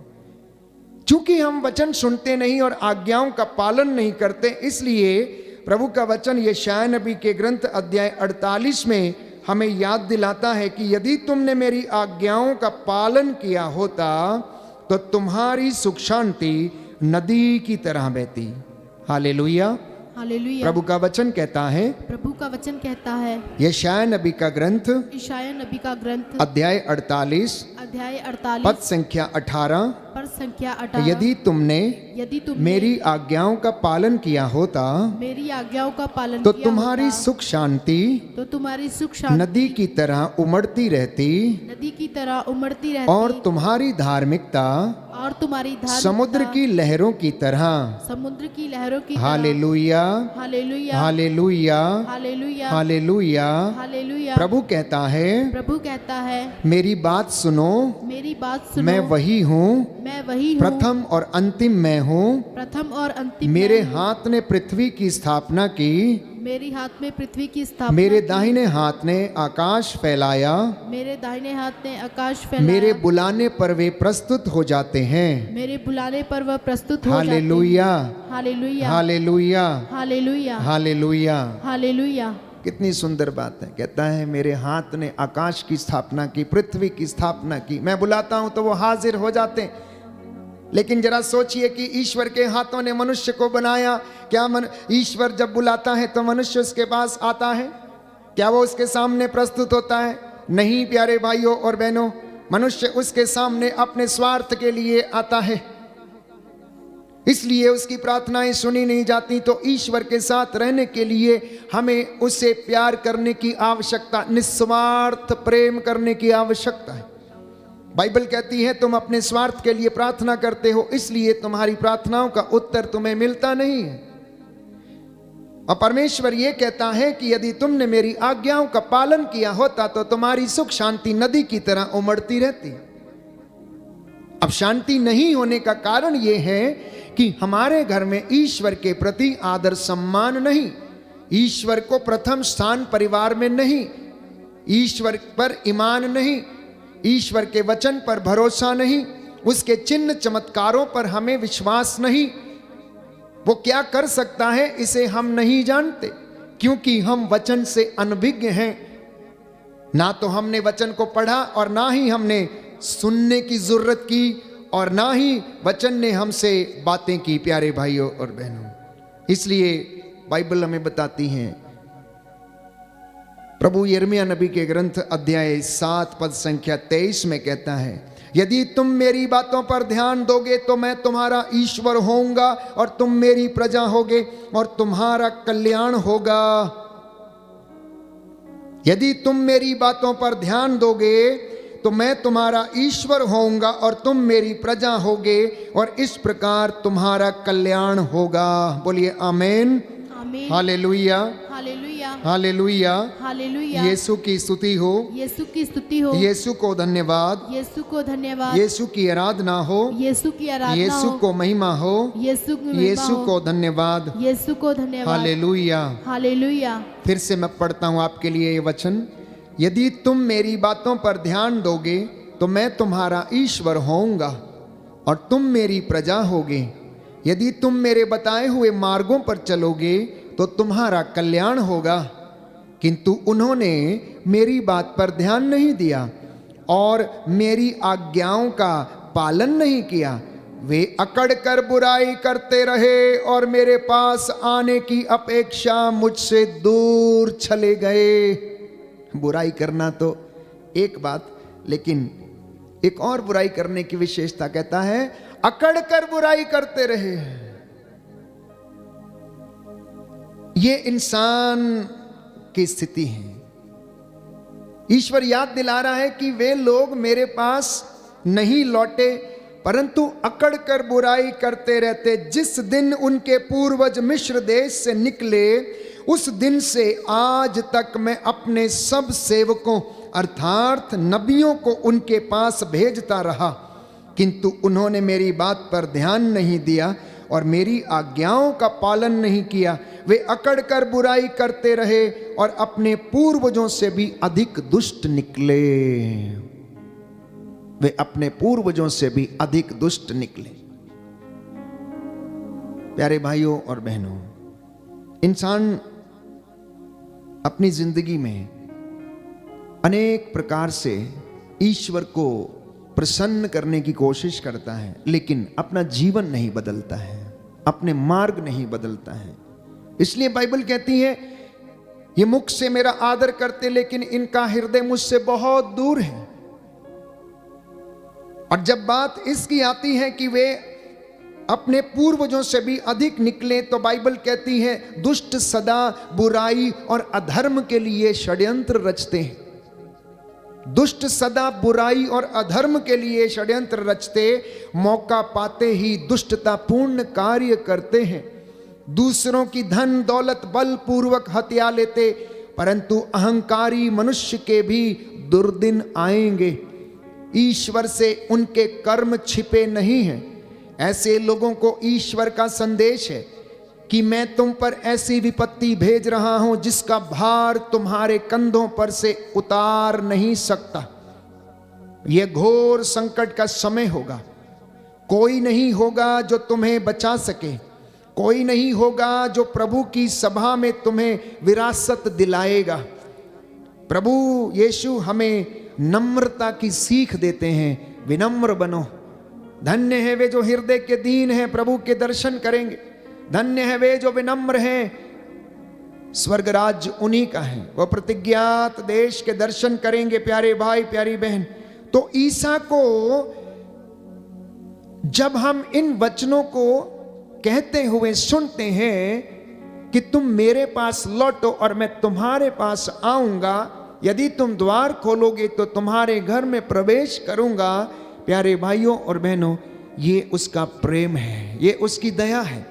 चूंकि हम वचन सुनते नहीं और आज्ञाओं का पालन नहीं करते, इसलिए प्रभु का वचन यशायाह नबी के ग्रंथ अध्याय 48 में हमें याद दिलाता है कि यदि तुमने मेरी आज्ञाओं का पालन किया होता तो तुम्हारी सुख शांति नदी की तरह बहती। Hallelujah, hallelujah. प्रभु का वचन कहता है, प्रभु का वचन कहता है, यशायाह नबी का ग्रंथ यशायाह नबी का ग्रंथ अध्याय 48 अध्याय 48 पद संख्या 18, पर संख्या 18, यदि तुमने तुमने मेरी आज्ञाओं का पालन किया होता मेरी आज्ञाओं का पालन तो किया तुम्हारी होता, सुख शांति तो तुम्हारी सुख शांति नदी की तरह उमड़ती रहती नदी की तरह उमड़ती रहती, और तुम्हारी धार्मिकता और तुम्हारी धार्मिकता समुद्र की लहरों की तरह। समुद्र की लहरों की तरह। Hallelujah, hallelujah, hallelujah, hallelujah, hallelujah. Hallelujah. प्रभु कहता है, प्रभु कहता है, मेरी बात सुनो, मेरी बात सुनो, मैं वही हूँ, मैं वही हूँ, प्रथम और अंतिम मैं हूँ। प्रथम और अंतिम मेरे मैं हूँ। हाथ ने पृथ्वी की स्थापना की, मेरे हाथ में पृथ्वी की स्थापना मेरे की। दाहिने हाथ ने आकाश फैलाया, मेरे दाहिने हाथ ने आकाश फैलाया, मेरे बुलाने पर वे प्रस्तुत हो जाते हैं। मेरे बुलाने पर वह प्रस्तुत हो जाते हैं। Hallelujah, hallelujah, hallelujah, hallelujah, hallelujah. Hallelujah. कितनी सुंदर बात है। कहता है मेरे हाथ ने आकाश की स्थापना की, पृथ्वी की स्थापना की, मैं बुलाता हूं तो वो हाजिर हो जाते हैं। लेकिन जरा सोचिए कि ईश्वर के हाथों ने मनुष्य को बनाया, क्या ईश्वर जब बुलाता है तो मनुष्य उसके पास आता है? क्या वो उसके सामने प्रस्तुत होता है? नहीं प्यारे भाइयों और बहनों, मनुष्य उसके सामने अपने स्वार्थ के लिए आता है, इसलिए उसकी प्रार्थनाएं सुनी नहीं जाती। तो ईश्वर के साथ रहने के लिए हमें उसे प्यार करने की आवश्यकता, निस्वार्थ प्रेम करने की आवश्यकता है। बाइबल कहती है तुम अपने स्वार्थ के लिए प्रार्थना करते हो, इसलिए तुम्हारी प्रार्थनाओं का उत्तर तुम्हें मिलता नहीं है। और परमेश्वर यह कहता है कि यदि तुमने मेरी आज्ञाओं का पालन किया होता तो तुम्हारी सुख शांति नदी की तरह उमड़ती रहती। अब शांति नहीं होने का कारण यह है कि हमारे घर में ईश्वर के प्रति आदर सम्मान नहीं, ईश्वर को प्रथम स्थान परिवार में नहीं, ईश्वर पर ईमान नहीं, ईश्वर के वचन पर भरोसा नहीं, उसके चिन्ह चमत्कारों पर हमें विश्वास नहीं। वो क्या कर सकता है इसे हम नहीं जानते, क्योंकि हम वचन से अनभिज्ञ हैं। ना तो हमने वचन को पढ़ा और ना ही हमने सुनने की जरूरत की और ना ही वचन ने हमसे बातें की। प्यारे भाइयों और बहनों, इसलिए बाइबल हमें बताती है, प्रभु यिर्मयाह नबी के ग्रंथ अध्याय 7 पद संख्या 23 में कहता है, यदि तुम मेरी बातों पर ध्यान दोगे तो मैं तुम्हारा ईश्वर होऊंगा और तुम मेरी प्रजा होगे और तुम्हारा कल्याण होगा। यदि तुम मेरी बातों पर ध्यान दोगे तो मैं तुम्हारा ईश्वर होऊंगा और तुम मेरी प्रजा होगे और इस प्रकार तुम्हारा कल्याण होगा। बोलिए आमीन, आमीन, hallelujah, hallelujah, hallelujah. Hallelujah. Yeshu की स्तुति हो, यीशु की स्तुति हो, यीशु को धन्यवाद, यीशु को धन्यवाद, यीशु की आराधना हो, यीशु की आराधना यीशु हो, को महिमा हो, यीशु की महिमा यीशु हो, को धन्यवाद, यीशु को धन्यवाद। हालेलुया। हालेलुया। फिर से मैं पढ़ता हूं आपके लिए ये वचन, यदि तुम मेरी बातों पर ध्यान दोगे तो मैं तुम्हारा ईश्वर होऊंगा और तुम मेरी प्रजा होगे। यदि तुम मेरे बताए हुए मार्गों पर चलोगे तो तुम्हारा कल्याण होगा। किंतु उन्होंने मेरी बात पर ध्यान नहीं दिया और मेरी आज्ञाओं का पालन नहीं किया। वे अकड़ कर बुराई करते रहे और मेरे पास आने की अपेक्षा मुझसे दूर चले गए। बुराई करना तो एक बात, लेकिन एक और बुराई करने की विशेषता कहता है, अकड़ कर बुराई करते रहे। ये इंसान की स्थिति है। ईश्वर याद दिला रहा है कि वे लोग मेरे पास नहीं लौटे, परंतु अकड़ कर बुराई करते रहते। जिस दिन उनके पूर्वज मिस्र देश से निकले, उस दिन से आज तक मैं अपने सब सेवकों अर्थात नबियों को उनके पास भेजता रहा, किंतु उन्होंने मेरी बात पर ध्यान नहीं दिया और मेरी आज्ञाओं का पालन नहीं किया। वे अकड़ कर बुराई करते रहे और अपने पूर्वजों से भी अधिक दुष्ट निकले। वे अपने पूर्वजों से भी अधिक दुष्ट निकले। प्यारे भाइयों और बहनों, इंसान अपनी जिंदगी में अनेक प्रकार से ईश्वर को प्रसन्न करने की कोशिश करता है, लेकिन अपना जीवन नहीं बदलता है, अपने मार्ग नहीं बदलता है। इसलिए बाइबल कहती है, ये मुख से मेरा आदर करते लेकिन इनका हृदय मुझसे बहुत दूर है। और जब बात इसकी आती है कि वे अपने पूर्वजों से भी अधिक निकले, तो बाइबल कहती है दुष्ट सदा बुराई और अधर्म के लिए षड्यंत्र रचते हैं। दुष्ट सदा बुराई और अधर्म के लिए षड्यंत्र रचते, मौका पाते ही दुष्टतापूर्ण कार्य करते हैं। दूसरों की धन दौलत बलपूर्वक हत्या लेते, परंतु अहंकारी मनुष्य के भी दुर्दिन आएंगे। ईश्वर से उनके कर्म छिपे नहीं हैं। ऐसे लोगों को ईश्वर का संदेश है कि मैं तुम पर ऐसी विपत्ति भेज रहा हूं जिसका भार तुम्हारे कंधों पर से उतार नहीं सकता। यह घोर संकट का समय होगा। कोई नहीं होगा जो तुम्हें बचा सके, कोई नहीं होगा जो प्रभु की सभा में तुम्हें विरासत दिलाएगा। प्रभु यीशु हमें नम्रता की सीख देते हैं, विनम्र बनो। धन्य है वे जो हृदय के दीन हैं, प्रभु के दर्शन करेंगे। धन्य है वे जो विनम्र हैं, स्वर्ग राज्य उन्हीं का है। वो प्रतिज्ञात देश के दर्शन करेंगे। प्यारे भाई प्यारी बहन, तो ईसा को जब हम इन वचनों को कहते हुए सुनते हैं कि तुम मेरे पास लौटो और मैं तुम्हारे पास आऊंगा, यदि तुम द्वार खोलोगे तो तुम्हारे घर में प्रवेश करूंगा। प्यारे भाइयों और बहनों, ये उसका प्रेम है, ये उसकी दया है,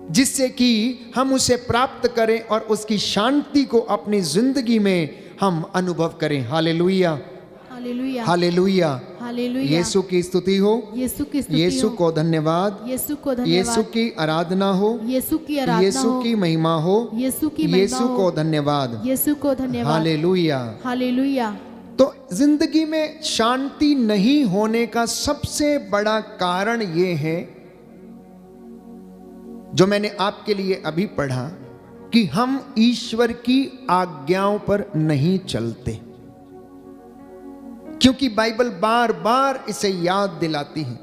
जिससे कि हम उसे प्राप्त करें और उसकी शांति को अपनी जिंदगी में हम अनुभव करें। Hallelujah, hallelujah, hallelujah, hallelujah. Yeshu की स्तुति हो, यीशु की स्तुति यीशु हो, को धन्यवाद, यीशु को धन्यवाद, यीशु की आराधना हो, यीशु की आराधना यीशु हो, की महिमा हो, यीशु की महिमा यीशु हो, को धन्यवाद, यीशु को धन्यवाद। हालेलुया। हालेलुया। तो जिंदगी में शांति नहीं होने का सबसे बड़ा कारण ये है, जो मैंने आपके लिए अभी पढ़ा, कि हम ईश्वर की आज्ञाओं पर नहीं चलते। क्योंकि बाइबल बार बार इसे याद दिलाती है।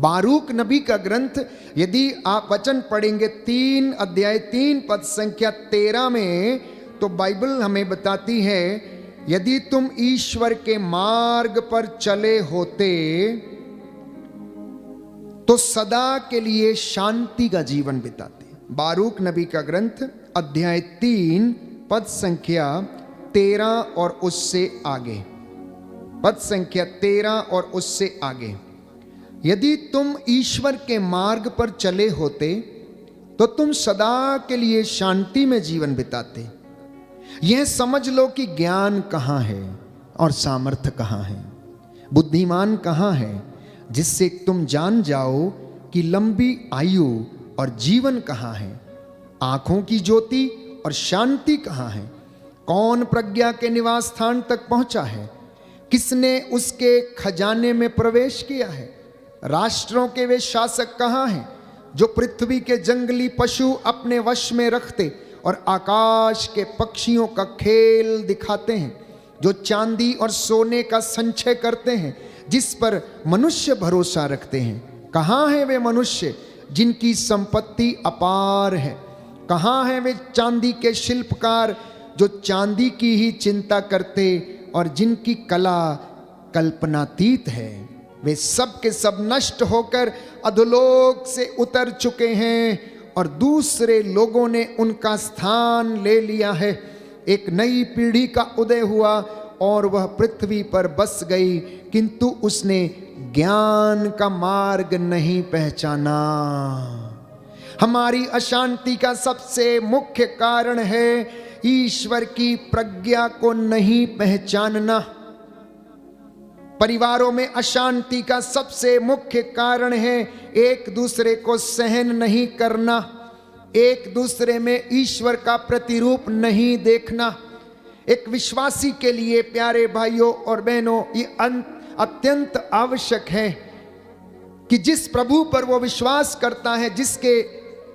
बारूक नबी का ग्रंथ, यदि आप वचन पढ़ेंगे 3 अध्याय 3 पद संख्या 13 में, तो बाइबल हमें बताती है, यदि तुम ईश्वर के मार्ग पर चले होते तो सदा के लिए शांति का जीवन बिताते। बारूक नबी का ग्रंथ अध्याय 3 पद संख्या 13 और उससे आगे, पद संख्या 13 और उससे आगे। यदि तुम ईश्वर के मार्ग पर चले होते तो तुम सदा के लिए शांति में जीवन बिताते। यह समझ लो कि ज्ञान कहाँ है और सामर्थ्य कहाँ है, बुद्धिमान कहाँ है, जिससे तुम जान जाओ कि लंबी आयु और जीवन कहाँ है, आंखों की ज्योति और शांति कहाँ है, कौन प्रज्ञा के निवास स्थान तक पहुंचा है, किसने उसके खजाने में प्रवेश किया है। राष्ट्रों के वे शासक कहाँ हैं जो पृथ्वी के जंगली पशु अपने वश में रखते और आकाश के पक्षियों का खेल दिखाते हैं, जो चांदी और सोने का संचय करते हैं, जिस पर मनुष्य भरोसा रखते हैं। कहाँ हैं वे मनुष्य जिनकी संपत्ति अपार है? कहाँ हैं वे चांदी के शिल्पकार जो चांदी की ही चिंता करते और जिनकी कला कल्पनातीत है? वे सब के सब नष्ट होकर अधोलोक से उतर चुके हैं और दूसरे लोगों ने उनका स्थान ले लिया है। एक नई पीढ़ी का उदय हुआ और वह पृथ्वी पर बस गई, किंतु उसने ज्ञान का मार्ग नहीं पहचाना। हमारी अशांति का सबसे मुख्य कारण है ईश्वर की प्रज्ञा को नहीं पहचानना। परिवारों में अशांति का सबसे मुख्य कारण है एक दूसरे को सहन नहीं करना, एक दूसरे में ईश्वर का प्रतिरूप नहीं देखना। एक विश्वासी के लिए प्यारे भाइयों और बहनों, ये अत्यंत आवश्यक है कि जिस प्रभु पर वो विश्वास करता है, जिसके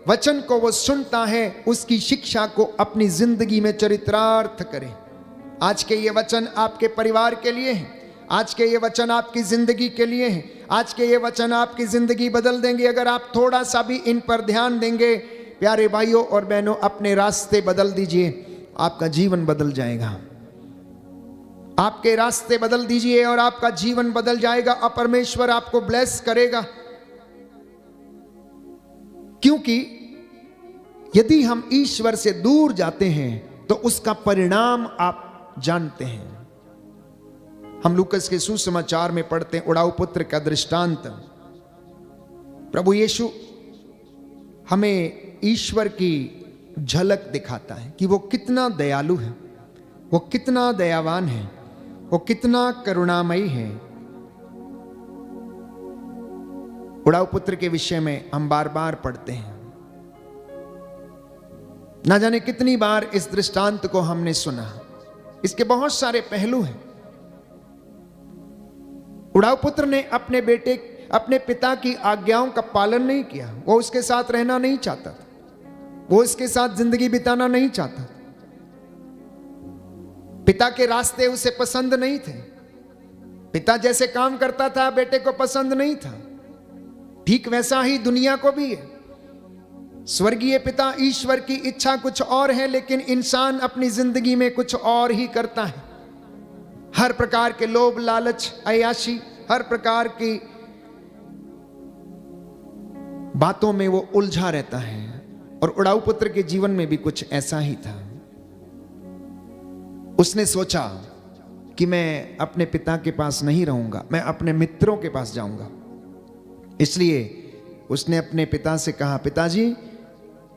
वचन को वो सुनता है, उसकी शिक्षा को अपनी जिंदगी में चरितार्थ करे। आज के ये वचन आपके परिवार के लिए हैं, आज के ये वचन आपकी जिंदगी के लिए हैं, आज के ये वचन आपकी जिंदगी बदल देंगे। अगर आप थोड़ा सा भी इन पर ध्यान देंगे, प्यारे भाइयों और बहनों, अपने रास्ते बदल दीजिए, आपका जीवन बदल जाएगा। आपके रास्ते बदल दीजिए और आपका जीवन बदल जाएगा और परमेश्वर आपको ब्लेस करेगा। क्योंकि यदि हम ईश्वर से दूर जाते हैं तो उसका परिणाम आप जानते हैं। हम लूकस के सुसमाचार में पढ़ते हैं उड़ाऊ पुत्र का दृष्टांत। प्रभु यीशु हमें ईश्वर की झलक दिखाता है कि वो कितना दयालु है, वो कितना दयावान है, वो कितना करुणामयी है। उड़ाऊ पुत्र के विषय में हम बार बार पढ़ते हैं। ना जाने कितनी बार इस दृष्टांत को हमने सुना। इसके बहुत सारे पहलू हैं। उड़ाऊ पुत्र ने अपने पिता की आज्ञाओं का पालन नहीं किया। वो उसके साथ रहना नहीं चाहता था, वो इसके साथ जिंदगी बिताना नहीं चाहता। पिता के रास्ते उसे पसंद नहीं थे। पिता जैसे काम करता था बेटे को पसंद नहीं था। ठीक वैसा ही दुनिया को भी है। स्वर्गीय पिता ईश्वर की इच्छा कुछ और है, लेकिन इंसान अपनी जिंदगी में कुछ और ही करता है। हर प्रकार के लोभ, लालच, अय्याशी, हर प्रकार की बातों में वो उलझा रहता है। और उड़ाऊ पुत्र के जीवन में भी कुछ ऐसा ही था। उसने सोचा कि मैं अपने पिता के पास नहीं रहूंगा, मैं अपने मित्रों के पास जाऊंगा। इसलिए उसने अपने पिता से कहा, पिताजी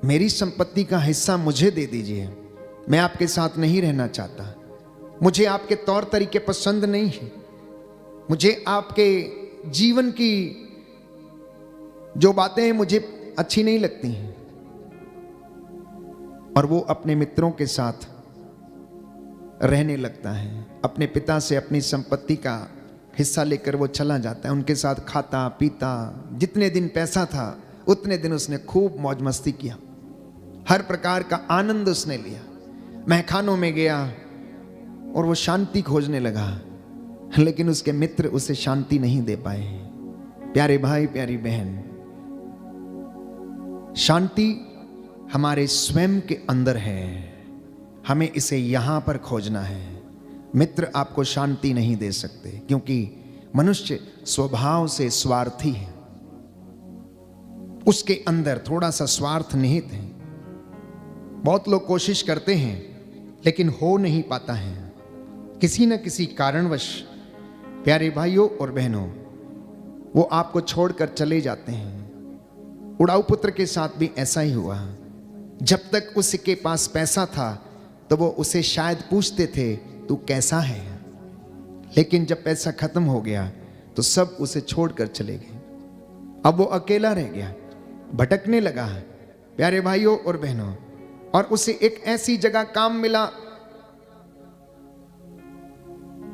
मेरी संपत्ति का हिस्सा मुझे दे दीजिए, मैं आपके साथ नहीं रहना चाहता। मुझे आपके तौर तरीके पसंद नहीं है, मुझे आपके जीवन की जो बातें हैं मुझे अच्छी नहीं लगती हैं। और वो अपने मित्रों के साथ रहने लगता है। अपने पिता से अपनी संपत्ति का हिस्सा लेकर वो चला जाता है। उनके साथ खाता पीता, जितने दिन पैसा था उतने दिन उसने खूब मौज मस्ती किया। हर प्रकार का आनंद उसने लिया। महखानों में गया और वो शांति खोजने लगा, लेकिन उसके मित्र उसे शांति नहीं दे पाए। प्यारे भाई, प्यारी बहन, शांति हमारे स्वयं के अंदर है। हमें इसे यहां पर खोजना है। मित्र आपको शांति नहीं दे सकते, क्योंकि मनुष्य स्वभाव से स्वार्थी है। उसके अंदर थोड़ा सा स्वार्थ निहित है। बहुत लोग कोशिश करते हैं लेकिन हो नहीं पाता है। किसी न किसी कारणवश प्यारे भाइयों और बहनों, वो आपको छोड़कर चले जाते हैं। उड़ाऊ पुत्र के साथ भी ऐसा ही हुआ। जब तक उसके पास पैसा था तो वो उसे शायद पूछते थे तू कैसा है, लेकिन जब पैसा खत्म हो गया तो सब उसे छोड़कर चले गए। अब वो अकेला रह गया, भटकने लगा है प्यारे भाइयों और बहनों। और उसे एक ऐसी जगह काम मिला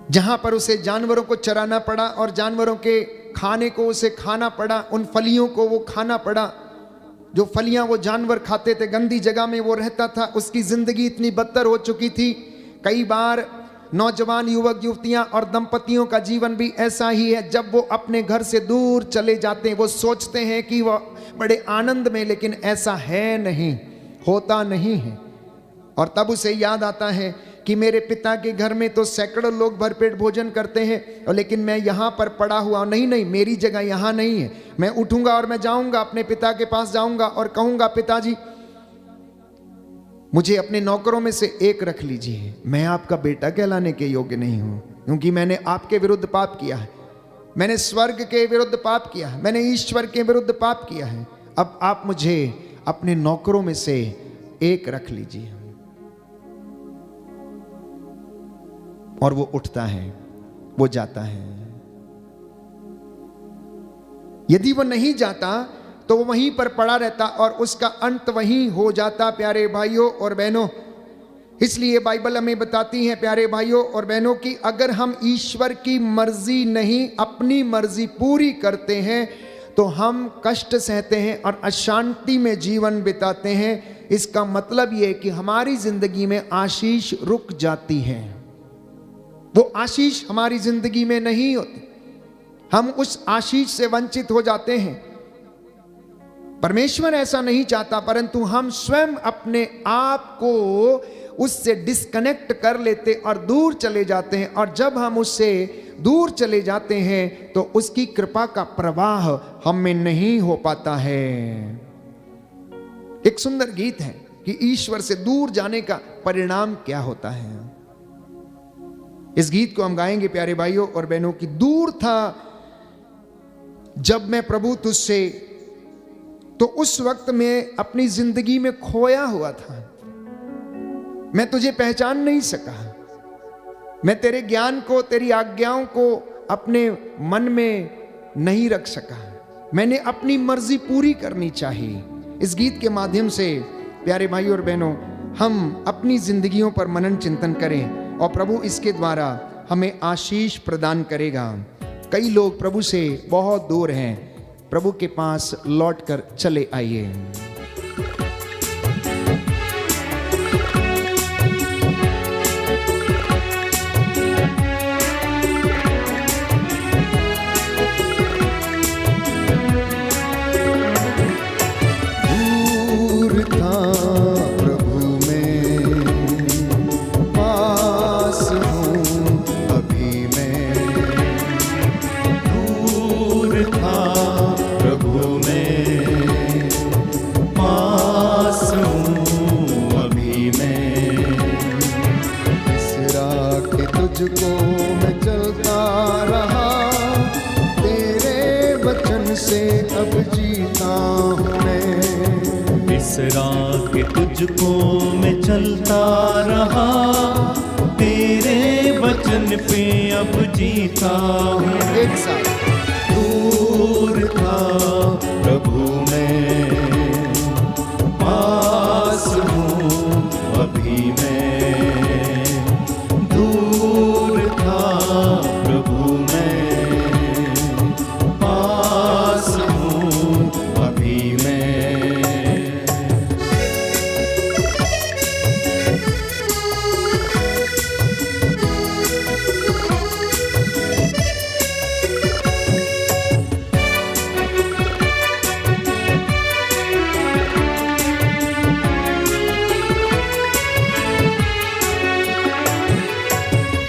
जहां पर उसे जानवरों को चराना पड़ा और जानवरों के खाने को उसे खाना पड़ा। उन फलियों को वो खाना पड़ा जो फलियां वो जानवर खाते थे। गंदी जगह में वो रहता था। उसकी जिंदगी इतनी बदतर हो चुकी थी। कई बार नौजवान युवक युवतियां और दंपतियों का जीवन भी ऐसा ही है। जब वो अपने घर से दूर चले जाते हैं, वो सोचते हैं कि वो बड़े आनंद में, लेकिन ऐसा है नहीं, होता नहीं है। और तब उसे याद आता है कि मेरे पिता के घर में तो सैकड़ों लोग भरपेट भोजन करते हैं, और लेकिन मैं यहाँ पर पड़ा हुआ। नहीं, मेरी जगह यहाँ नहीं है। मैं उठूंगा और मैं जाऊंगा अपने पिता के पास जाऊंगा और कहूंगा, पिताजी मुझे अपने नौकरों में से एक रख लीजिए। मैं आपका बेटा कहलाने के योग्य नहीं हूं, क्योंकि मैंने आपके विरुद्ध पाप किया है। मैंने स्वर्ग के विरुद्ध पाप किया है, मैंने ईश्वर के विरुद्ध पाप किया है, अब आप मुझे अपने नौकरों में से एक रख लीजिए। और वो उठता है, वो जाता है। यदि वो नहीं जाता तो वो वहीं पर पड़ा रहता और उसका अंत वहीं हो जाता प्यारे भाइयों और बहनों। इसलिए बाइबल हमें बताती है प्यारे भाइयों और बहनों कि अगर हम ईश्वर की मर्जी नहीं अपनी मर्जी पूरी करते हैं तो हम कष्ट सहते हैं और अशांति में जीवन बिताते हैं। इसका मतलब यह कि हमारी जिंदगी में आशीष रुक जाती है, वो आशीष हमारी जिंदगी में नहीं होती, हम उस आशीष से वंचित हो जाते हैं। परमेश्वर ऐसा नहीं चाहता, परंतु हम स्वयं अपने आप को उससे डिस्कनेक्ट कर लेते और दूर चले जाते हैं। और जब हम उससे दूर चले जाते हैं तो उसकी कृपा का प्रवाह हम में नहीं हो पाता है। एक सुंदर गीत है कि ईश्वर से दूर जाने का परिणाम क्या होता है। इस गीत को हम गाएंगे प्यारे भाइयों और बहनों की। दूर था जब मैं प्रभु तुझसे, तो उस वक्त में अपनी जिंदगी में खोया हुआ था, मैं तुझे पहचान नहीं सका, मैं तेरे ज्ञान को, तेरी आज्ञाओं को अपने मन में नहीं रख सका, मैंने अपनी मर्जी पूरी करनी चाहिए। इस गीत के माध्यम से प्यारे भाइयों और बहनों हम अपनी जिंदगियों पर मनन चिंतन करें और प्रभु इसके द्वारा हमें आशीष प्रदान करेगा। कई लोग प्रभु से बहुत दूर हैं, प्रभु के पास लौटकर चले आइए। दूर था प्रभु में, पास हूँ अभी मैं। दूर था प्रभु में, पास हूँ अभी मैं। बिसरा के तुझको मैं चलता रहा, तेरे वचन से अब जीता हूँ मैं। बिसरा के तुझको मैं चलता रहा, तेरे वचन पे अब जीता हूँ। एक साथ। दूर था प्रभु में, पास हूँ अभी मैं। दूर था प्रभु में, पास हूँ अभी मैं।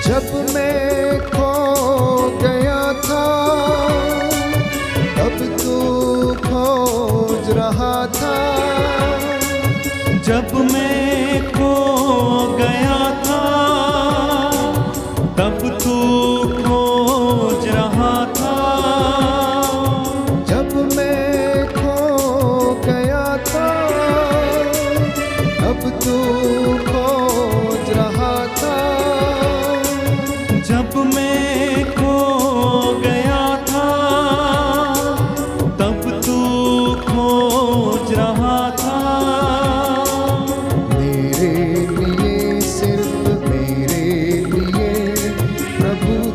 जब मैं खो गया था तब तू खोज रहा था। जब मैं खो गया था तब तू खोज रहा था। जब मैं खो गया था तब तू खोज रहा था। जब मैं खो गया था तब तू खोज रहा था। मेरे लिए, सिर्फ मेरे लिए प्रभु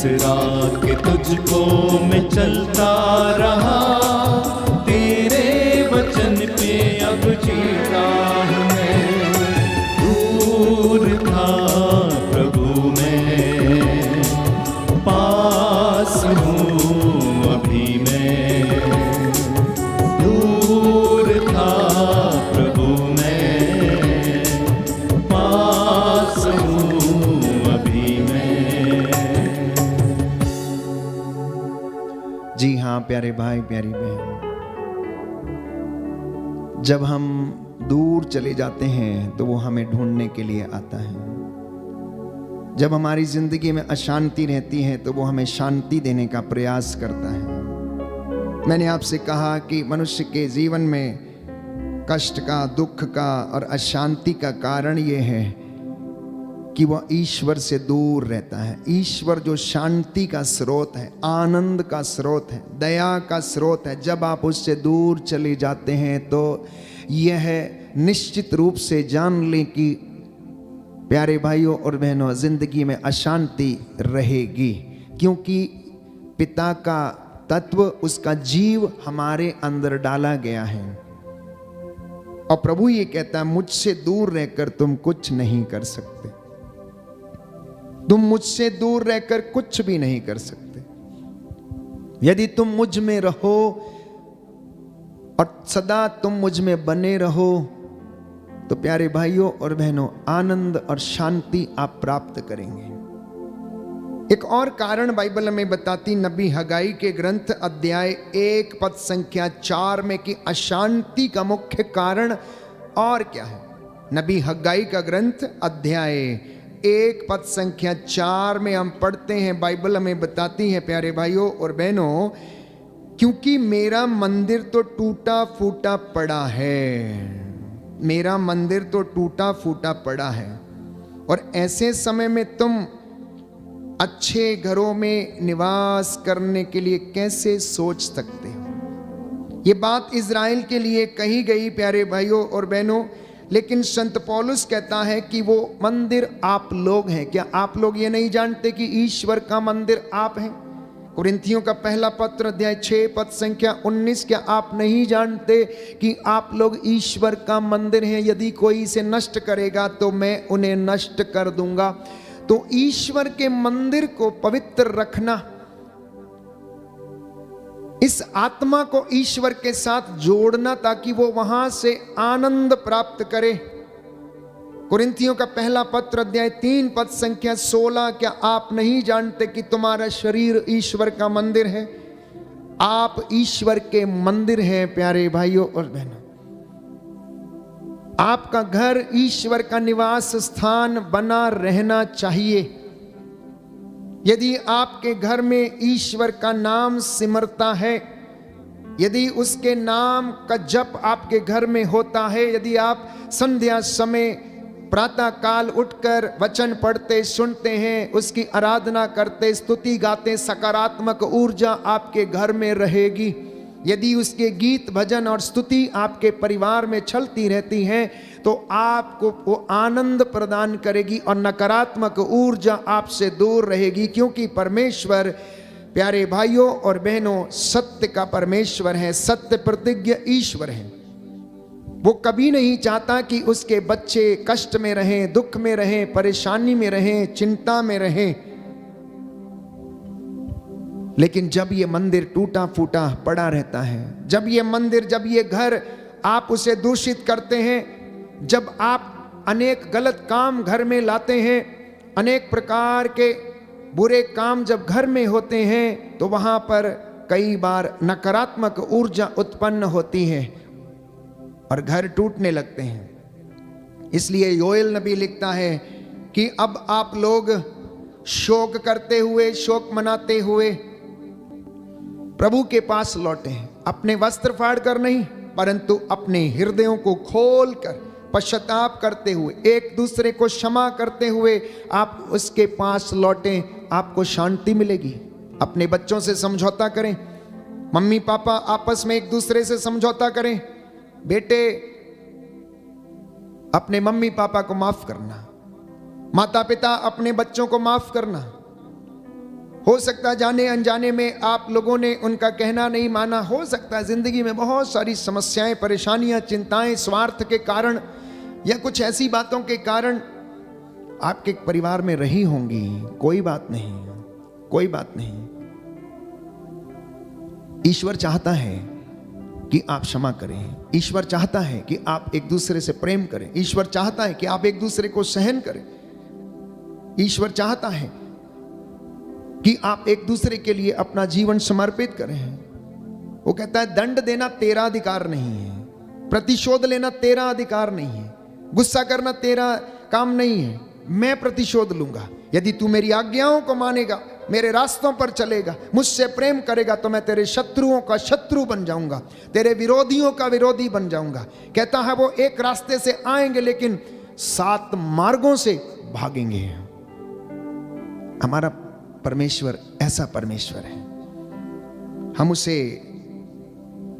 बिसरा के तुझको मैं चलता रहा, तेरे वचन पे अब जीता हूँ मैं। दूर था प्रभु मैं, पास हूँ अभी मैं। दूर था प्रभु मैं, पास हूँ अभी मैं। जी हाँ प्यारे भाई प्यारी बहन, जब हम दूर चले जाते हैं तो वो हमें ढूंढने के लिए आता है। जब हमारी जिंदगी में अशांति रहती है तो वो हमें शांति देने का प्रयास करता है। मैंने आपसे कहा कि मनुष्य के जीवन में कष्ट का, दुख का और अशांति का कारण ये है कि वह ईश्वर से दूर रहता है। ईश्वर जो शांति का स्रोत है, आनंद का स्रोत है, दया का स्रोत है, जब आप उससे दूर चले जाते हैं तो यह निश्चित रूप से जान लें कि प्यारे भाइयों और बहनों, जिंदगी में अशांति रहेगी, क्योंकि पिता का तत्व, उसका जीव हमारे अंदर डाला गया है। और प्रभु ये कहता है, मुझसे दूर रहकर तुम कुछ नहीं कर सकते। तुम मुझसे दूर रहकर कुछ भी नहीं कर सकते। यदि तुम मुझ में रहो और सदा तुम मुझ में बने रहो तो प्यारे भाइयों और बहनों, आनंद और शांति आप प्राप्त करेंगे। एक और कारण बाइबल हमें बताती नबी हगाई के ग्रंथ अध्याय 1 पद संख्या 4 में कि अशांति का मुख्य कारण और क्या है। नबी हगाई का ग्रंथ अध्याय 1 पद संख्या 4 में हम पढ़ते हैं, बाइबल हमें बताती है प्यारे भाइयों और बहनों, क्योंकि मेरा मंदिर तो टूटा फूटा पड़ा है। मेरा मंदिर तो टूटा फूटा पड़ा है, और ऐसे समय में तुम अच्छे घरों में निवास करने के लिए कैसे सोच सकते हो। ये बात इज़राइल के लिए कही गई प्यारे भाइयों और बहनों, लेकिन संत पौलुस कहता है कि वो मंदिर आप लोग हैं। क्या आप लोग ये नहीं जानते कि ईश्वर का मंदिर आप हैं? कुरिन्थियों का पहला पत्र अध्याय 6 पद संख्या 19, क्या आप नहीं जानते कि आप लोग ईश्वर का मंदिर हैं? यदि कोई इसे नष्ट करेगा तो मैं उन्हें नष्ट कर दूंगा। तो ईश्वर के मंदिर को पवित्र रखना, इस आत्मा को ईश्वर के साथ जोड़ना ताकि वो वहां से आनंद प्राप्त करे। कुरिन्थियों का पहला पत्र अध्याय 3 पद संख्या 16, क्या आप नहीं जानते कि तुम्हारा शरीर ईश्वर का मंदिर है? आप ईश्वर के मंदिर हैं प्यारे भाइयों और बहनों। आपका घर ईश्वर का निवास स्थान बना रहना चाहिए। यदि आपके घर में ईश्वर का नाम सिमरता है, यदि उसके नाम का जप आपके घर में होता है, यदि आप संध्या समय प्रातः काल उठकर वचन पढ़ते सुनते हैं, उसकी आराधना करते स्तुति गाते, सकारात्मक ऊर्जा आपके घर में रहेगी। यदि उसके गीत भजन और स्तुति आपके परिवार में चलती रहती हैं तो आपको वो आनंद प्रदान करेगी और नकारात्मक ऊर्जा आपसे दूर रहेगी, क्योंकि परमेश्वर प्यारे भाइयों और बहनों सत्य का परमेश्वर है, सत्य प्रतिज्ञ ईश्वर है। वो कभी नहीं चाहता कि उसके बच्चे कष्ट में रहें, दुख में रहें, परेशानी में रहें, चिंता में रहें। लेकिन जब ये मंदिर टूटा फूटा पड़ा रहता है, जब ये मंदिर, जब ये घर आप उसे दूषित करते हैं, जब आप अनेक गलत काम घर में लाते हैं, अनेक प्रकार के बुरे काम जब घर में होते हैं तो वहां पर कई बार नकारात्मक ऊर्जा उत्पन्न होती है और घर टूटने लगते हैं। इसलिए योएल नबी लिखता है कि अब आप लोग शोक करते हुए, शोक मनाते हुए प्रभु के पास लौटे हैं। अपने वस्त्र फाड़ कर नहीं, परंतु अपने हृदयों को खोल कर पश्चाताप करते हुए, एक दूसरे को क्षमा करते हुए आप उसके पास लौटें, आपको शांति मिलेगी। अपने बच्चों से समझौता करें, मम्मी पापा आपस में एक दूसरे से समझौता करें। बेटे अपने मम्मी पापा को माफ करना, माता पिता अपने बच्चों को माफ करना, हो सकता है जाने अनजाने में आप लोगों ने उनका कहना नहीं माना, हो सकता है जिंदगी में बहुत सारी समस्याएं, परेशानियां, चिंताएं, स्वार्थ के कारण या कुछ ऐसी बातों के कारण आपके परिवार में रही होंगी। कोई बात नहीं, कोई बात नहीं। ईश्वर चाहता है कि आप क्षमा करें। ईश्वर चाहता है कि आप एक दूसरे से प्रेम करें। ईश्वर चाहता है कि आप एक दूसरे को सहन करें। ईश्वर चाहता है कि आप एक दूसरे के लिए अपना जीवन समर्पित करें। वो कहता है दंड देना तेरा अधिकार नहीं है, प्रतिशोध लेना तेरा अधिकार नहीं है, गुस्सा करना तेरा काम नहीं है, मैं प्रतिशोध लूंगा। यदि तू मेरी आज्ञाओं को मानेगा, मेरे रास्तों पर चलेगा, मुझसे प्रेम करेगा, तो मैं तेरे शत्रुओं का शत्रु बन जाऊंगा, तेरे विरोधियों का विरोधी बन जाऊंगा। कहता है वो एक रास्ते से आएंगे लेकिन 7 मार्गों से भागेंगे। हमारा परमेश्वर ऐसा परमेश्वर है, हम उसे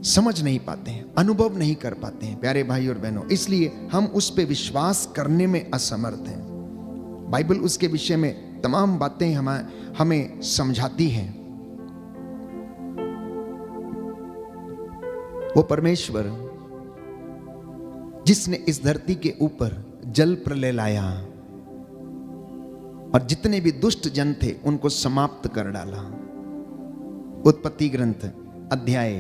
समझ नहीं पाते हैं, अनुभव नहीं कर पाते हैं प्यारे भाई और बहनों, इसलिए हम उस पे विश्वास करने में असमर्थ हैं। बाइबल उसके विषय में तमाम बातें हमें समझाती हैं। वो परमेश्वर जिसने इस धरती के ऊपर जल प्रलय लाया और जितने भी दुष्ट जन थे उनको समाप्त कर डाला। उत्पत्ति ग्रंथ अध्याय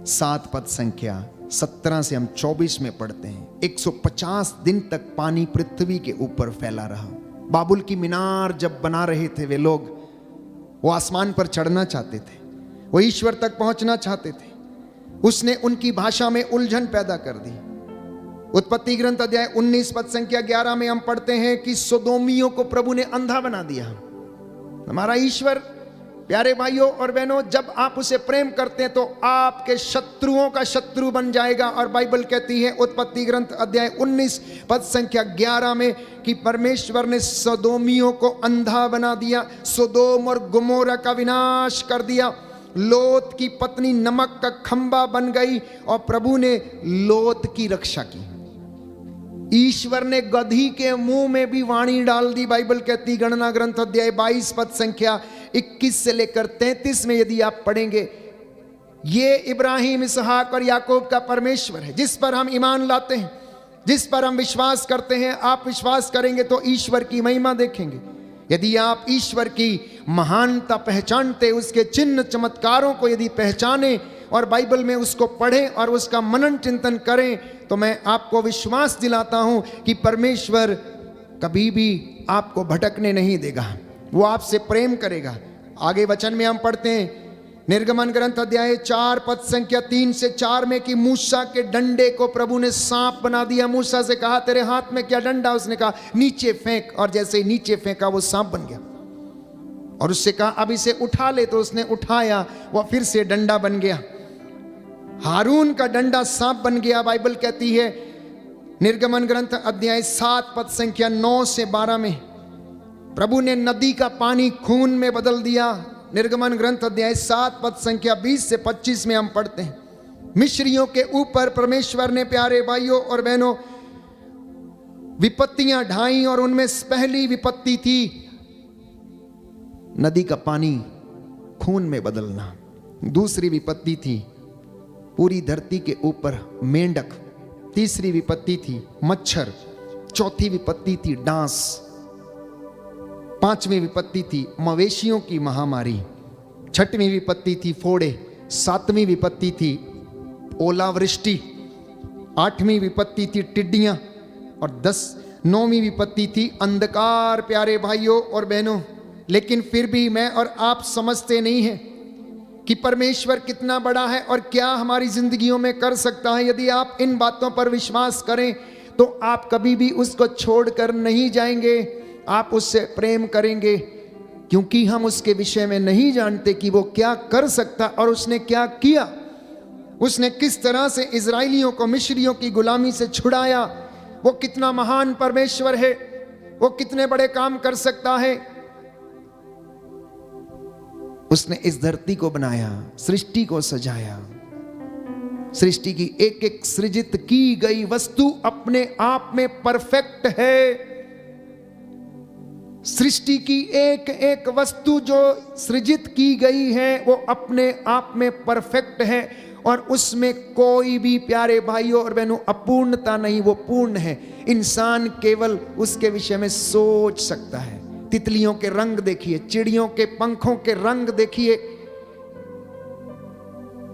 7 पद संख्या 17 से हम 24 में पढ़ते हैं। 150 दिन तक पानी पृथ्वी के ऊपर फैला रहा। बाबुल की मीनार जब बना रहे थे वे लोग, वो आसमान पर चढ़ना चाहते थे, वो ईश्वर तक पहुंचना चाहते थे। उसने उनकी भाषा में उलझन पैदा कर दी। उत्पत्ति ग्रंथ अध्याय 19 पद संख्या 11 में हम पढ़ते हैं कि सोदोमियों को प्रभु ने अंधा बना दिया। हमारा ईश्वर प्यारे भाइयों और बहनों, जब आप उसे प्रेम करते हैं तो आपके शत्रुओं का शत्रु बन जाएगा। और बाइबल कहती है उत्पत्ति ग्रंथ अध्याय 19 पद संख्या 11 में कि परमेश्वर ने सोदोमियों को अंधा बना दिया, सोदोम और गोमोरा का विनाश कर दिया। लोत की पत्नी नमक का खंबा बन गई और प्रभु ने लोत की रक्षा की। ईश्वर ने गधी के मुंह में भी वाणी डाल दी। बाइबल कहती गणना ग्रंथ अध्याय 22 पद संख्या 21 से लेकर 33 में यदि आप पढ़ेंगे, ये इब्राहिम, इसहाक और याकूब का परमेश्वर है जिस पर हम ईमान लाते हैं, जिस पर हम विश्वास करते हैं। आप विश्वास करेंगे तो ईश्वर की महिमा देखेंगे। यदि आप ईश्वर की महानता पहचानते, उसके चिन्ह चमत्कारों को यदि पहचाने और बाइबल में उसको पढ़ें और उसका मनन चिंतन करें, तो मैं आपको विश्वास दिलाता हूं कि परमेश्वर कभी भी आपको भटकने नहीं देगा, वो आपसे प्रेम करेगा। आगे वचन में हम पढ़ते हैं निर्गमन ग्रंथ अध्याय 4 पद संख्या 3 से 4 में कि मूसा के डंडे को प्रभु ने सांप बना दिया। मूसा से कहा तेरे हाथ में क्या डंडा? उसने कहा नीचे फेंक, और जैसे ही नीचे फेंका वो सांप बन गया। और उससे कहा अब इसे उठा ले, तो उसने उठाया, वह फिर से डंडा बन गया। हारून का डंडा सांप बन गया। बाइबल कहती है निर्गमन ग्रंथ अध्याय 7 पद संख्या 9 से 12 में प्रभु ने नदी का पानी खून में बदल दिया। निर्गमन ग्रंथ अध्याय 7 पद संख्या 20 से 25 में हम पढ़ते हैं मिस्रियों के ऊपर परमेश्वर ने प्यारे भाइयों और बहनों विपत्तियां ढाई, और उनमें पहली विपत्ति थी नदी का पानी खून में बदलना। दूसरी विपत्ति थी पूरी धरती के ऊपर मेंढक। तीसरी विपत्ति थी मच्छर। चौथी विपत्ति थी डांस। पांचवी विपत्ति थी मवेशियों की महामारी। छठवीं विपत्ति थी फोड़े। सातवीं विपत्ति थी ओलावृष्टि। आठवीं विपत्ति थी टिड्डियां। और 9वीं विपत्ति थी अंधकार। प्यारे भाइयों और बहनों, लेकिन फिर भी मैं और आप समझते नहीं हैं कि परमेश्वर कितना बड़ा है और क्या हमारी जिंदगियों में कर सकता है। यदि आप इन बातों पर विश्वास करें तो आप कभी भी उसको छोड़कर नहीं जाएंगे, आप उससे प्रेम करेंगे, क्योंकि हम उसके विषय में नहीं जानते कि वो क्या कर सकता और उसने क्या किया। उसने किस तरह से इजराइलियों को मिस्रियों की गुलामी से छुड़ाया। वो कितना महान परमेश्वर है, वो कितने बड़े काम कर सकता है। उसने इस धरती को बनाया, सृष्टि को सजाया। सृष्टि की एक एक सृजित की गई वस्तु अपने आप में परफेक्ट है। सृष्टि की एक एक वस्तु जो सृजित की गई है वो अपने आप में परफेक्ट है और उसमें कोई भी, प्यारे भाइयों और बहनों, अपूर्णता नहीं, वो पूर्ण है। इंसान केवल उसके विषय में सोच सकता है। तितलियों के रंग देखिए, चिड़ियों के पंखों के रंग देखिए।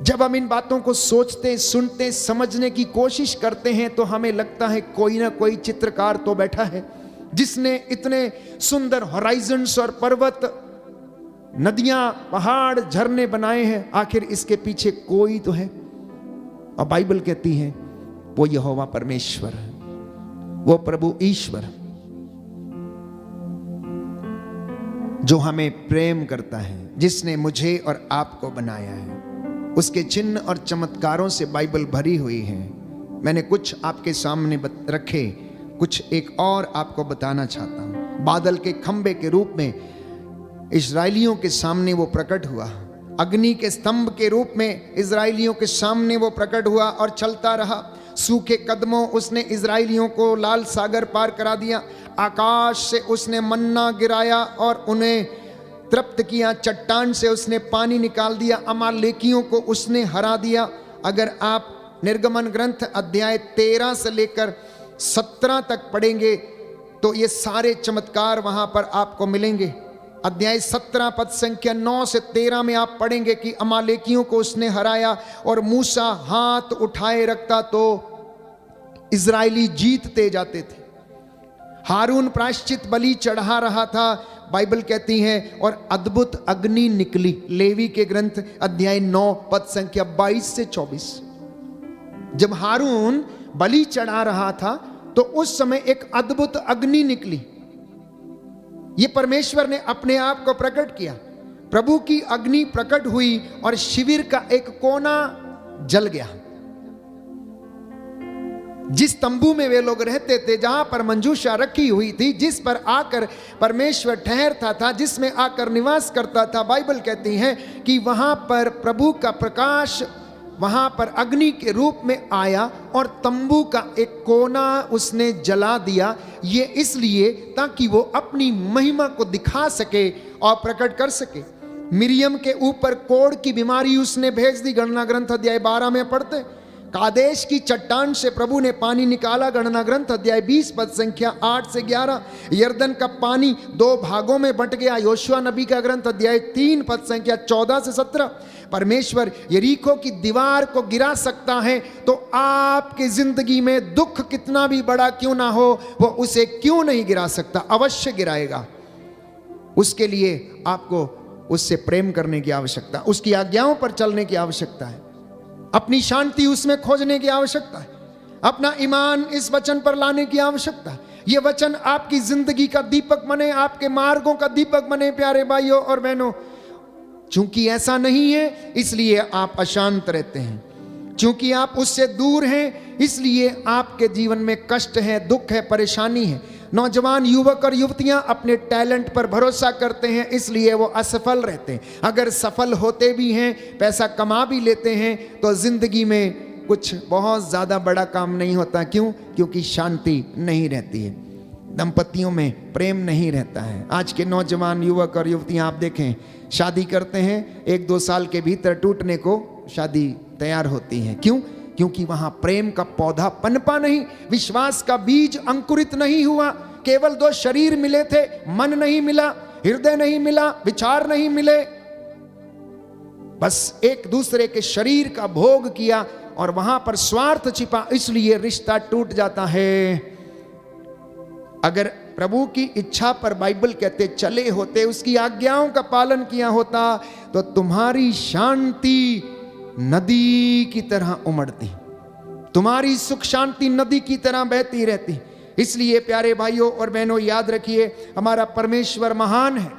जब हम इन बातों को सोचते, सुनते, समझने की कोशिश करते हैं तो हमें लगता है कोई ना कोई चित्रकार तो बैठा है जिसने इतने सुंदर हॉराइजन्स और पर्वत, नदियां, पहाड़, झरने बनाए हैं। आखिर इसके पीछे कोई तो है। और बाइबल कहती है वो यहोवा परमेश्वर है, वो प्रभु ईश्वर जो हमें प्रेम करता है, जिसने मुझे और आपको बनाया है। उसके चिन्ह और चमत्कारों से बाइबल भरी हुई है। मैंने कुछ आपके सामने रखे, कुछ एक और आपको बताना चाहता हूं। बादल के खंबे के रूप में इजरायलियों के सामने वो प्रकट हुआ, अग्नि के स्तंभ के रूप में इजरायलियों के सामने वो प्रकट हुआ और चलता रहा। सूखे कदमों उसने इजरायलियों को लाल सागर पार करा दिया। आकाश से उसने मन्ना गिराया और उन्हें तृप्त किया। चट्टान से उसने पानी निकाल दिया। अमालेकियों को उसने हरा दिया। अगर आप निर्गमन ग्रंथ अध्याय 13 से लेकर 17 तक पढ़ेंगे तो ये सारे चमत्कार वहां पर आपको मिलेंगे। अध्याय 17 पद संख्या 9 से 13 में आप पढ़ेंगे कि अमालेकियों को उसने हराया और मूसा हाथ उठाए रखता तो इजरायली जीतते जाते थे। हारून प्रायश्चित बलि चढ़ा रहा था, बाइबल कहती है, और अद्भुत अग्नि निकली। लेवी के ग्रंथ अध्याय 9 पद संख्या 22 से 24। जब हारून बलि चढ़ा रहा था तो उस समय एक अद्भुत अग्नि निकली। ये परमेश्वर ने अपने आप को प्रकट किया। प्रभु की अग्नि प्रकट हुई और शिविर का एक कोना जल गया। जिस तंबू में वे लोग रहते थे, जहां पर मंजूषा रखी हुई थी, जिस पर आकर परमेश्वर ठहरता था, जिसमें आकर निवास करता था, बाइबल कहती है कि वहां पर प्रभु का प्रकाश वहां पर अग्नि के रूप में आया और तंबू का एक कोना उसने जला दिया। ये इसलिए ताकि वो अपनी महिमा को दिखा सके और प्रकट कर सके। मिरियम के ऊपर कोढ़ की बीमारी उसने भेज दी। गणना ग्रंथ अध्याय 12 में पढ़ते। कादेश की चट्टान से प्रभु ने पानी निकाला। गणना ग्रंथ अध्याय 20 पद संख्या 8 से 11। यर्दन का पानी 2 भागों में बंट गया। योशुआ नबी का ग्रंथ अध्याय 3 पद संख्या 14 से 17। परमेश्वर यरीको की दीवार को गिरा सकता है तो आपकी जिंदगी में दुख कितना भी बड़ा क्यों ना हो, वो उसे क्यों नहीं गिरा सकता? अवश्य गिराएगा। उसके लिए आपको उससे प्रेम करने की आवश्यकता, उसकी आज्ञाओं पर चलने की आवश्यकता है, अपनी शांति उसमें खोजने की आवश्यकता है, अपना ईमान इस वचन पर लाने की आवश्यकता है। यह वचन आपकी जिंदगी का दीपक बने, आपके मार्गों का दीपक बने। प्यारे भाइयों और बहनों, चूंकि ऐसा नहीं है इसलिए आप अशांत रहते हैं। चूंकि आप उससे दूर हैं इसलिए आपके जीवन में कष्ट है, दुख है, परेशानी है। नौजवान युवक और युवतियां अपने टैलेंट पर भरोसा करते हैं इसलिए वो असफल रहते हैं। अगर सफल होते भी हैं, पैसा कमा भी लेते हैं, तो जिंदगी में कुछ बहुत ज्यादा बड़ा काम नहीं होता। क्यों? क्योंकि शांति नहीं रहती है, दंपतियों में प्रेम नहीं रहता है। आज के नौजवान युवक और युवतियां आप देखें, शादी करते हैं, 1-2 साल के भीतर टूटने को शादी तैयार होती है। क्यों? क्योंकि वहां प्रेम का पौधा पनपा नहीं, विश्वास का बीज अंकुरित नहीं हुआ। केवल 2 शरीर मिले थे, मन नहीं मिला, हृदय नहीं मिला, विचार नहीं मिले, बस एक दूसरे के शरीर का भोग किया और वहां पर स्वार्थ छिपा, इसलिए रिश्ता टूट जाता है। अगर प्रभु की इच्छा पर बाइबल कहते चले होते, उसकी आज्ञाओं का पालन किया होता, तो तुम्हारी शांति नदी की तरह उमड़ती, तुम्हारी सुख शांति नदी की तरह बहती रहती। इसलिए प्यारे भाइयों और बहनों, याद रखिए, हमारा परमेश्वर महान है,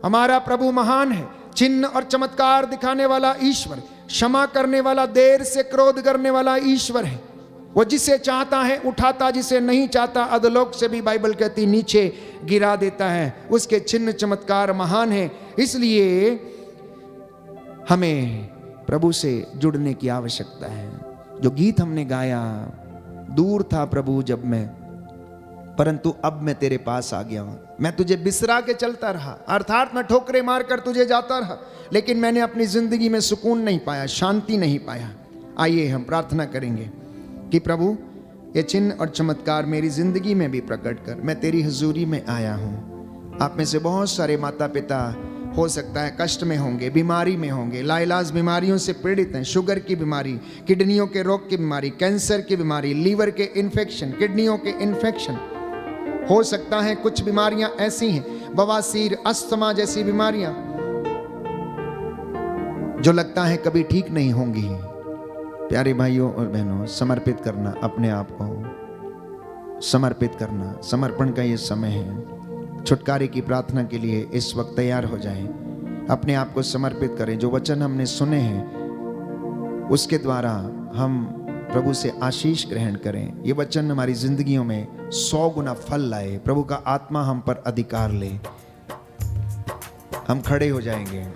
हमारा प्रभु महान है, चिन्ह और चमत्कार दिखाने वाला ईश्वर, क्षमा करने वाला, देर से क्रोध करने वाला ईश्वर है। वो जिसे चाहता है उठाता, जिसे नहीं चाहता अधोलोक से भी बाइबल कहती नीचे गिरा देता है। उसके चिन्ह चमत्कार महान है। इसलिए हमें प्रभु से जुड़ने की आवश्यकता है। जो गीत हमने गाया, दूर था प्रभु जब मैं, परंतु अब मैं तेरे पास आ गया हूं। मैं तुझे बिसरा के चलता रहा, अर्थात मैं ठोकरे मारकर तुझे जाता रहा, लेकिन मैंने अपनी जिंदगी में सुकून नहीं पाया, शांति नहीं पाया। आइए हम प्रार्थना करेंगे कि प्रभु ये चिन्ह और चमत्कार मेरी जिंदगी में भी प्रकट कर। मैं तेरी हुजूरी में आया हूँ। आप में से बहुत सारे माता पिता हो सकता है कष्ट में होंगे, बीमारी में होंगे, लाइलाज बीमारियों से पीड़ित हैं, शुगर की बीमारी, किडनियों के रोग की बीमारी, कैंसर की बीमारी, लीवर के इन्फेक्शन, किडनियों के इन्फेक्शन। हो सकता है कुछ बीमारियां ऐसी हैं, बवासीर, अस्थमा जैसी बीमारियां जो लगता है कभी ठीक नहीं होंगी। प्यारे भाइयों और बहनों, समर्पित करना, अपने आप को समर्पित करना, समर्पण का ये समय है। छुटकारे की प्रार्थना के लिए इस वक्त तैयार हो जाएं, अपने आप को समर्पित करें। जो वचन हमने सुने हैं उसके द्वारा हम प्रभु से आशीष ग्रहण करें। ये वचन हमारी जिंदगियों में 100 गुना फल लाए, प्रभु का आत्मा हम पर अधिकार ले। हम खड़े हो जाएंगे।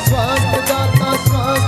स्वास्थ्य दाता स्वास्थ्य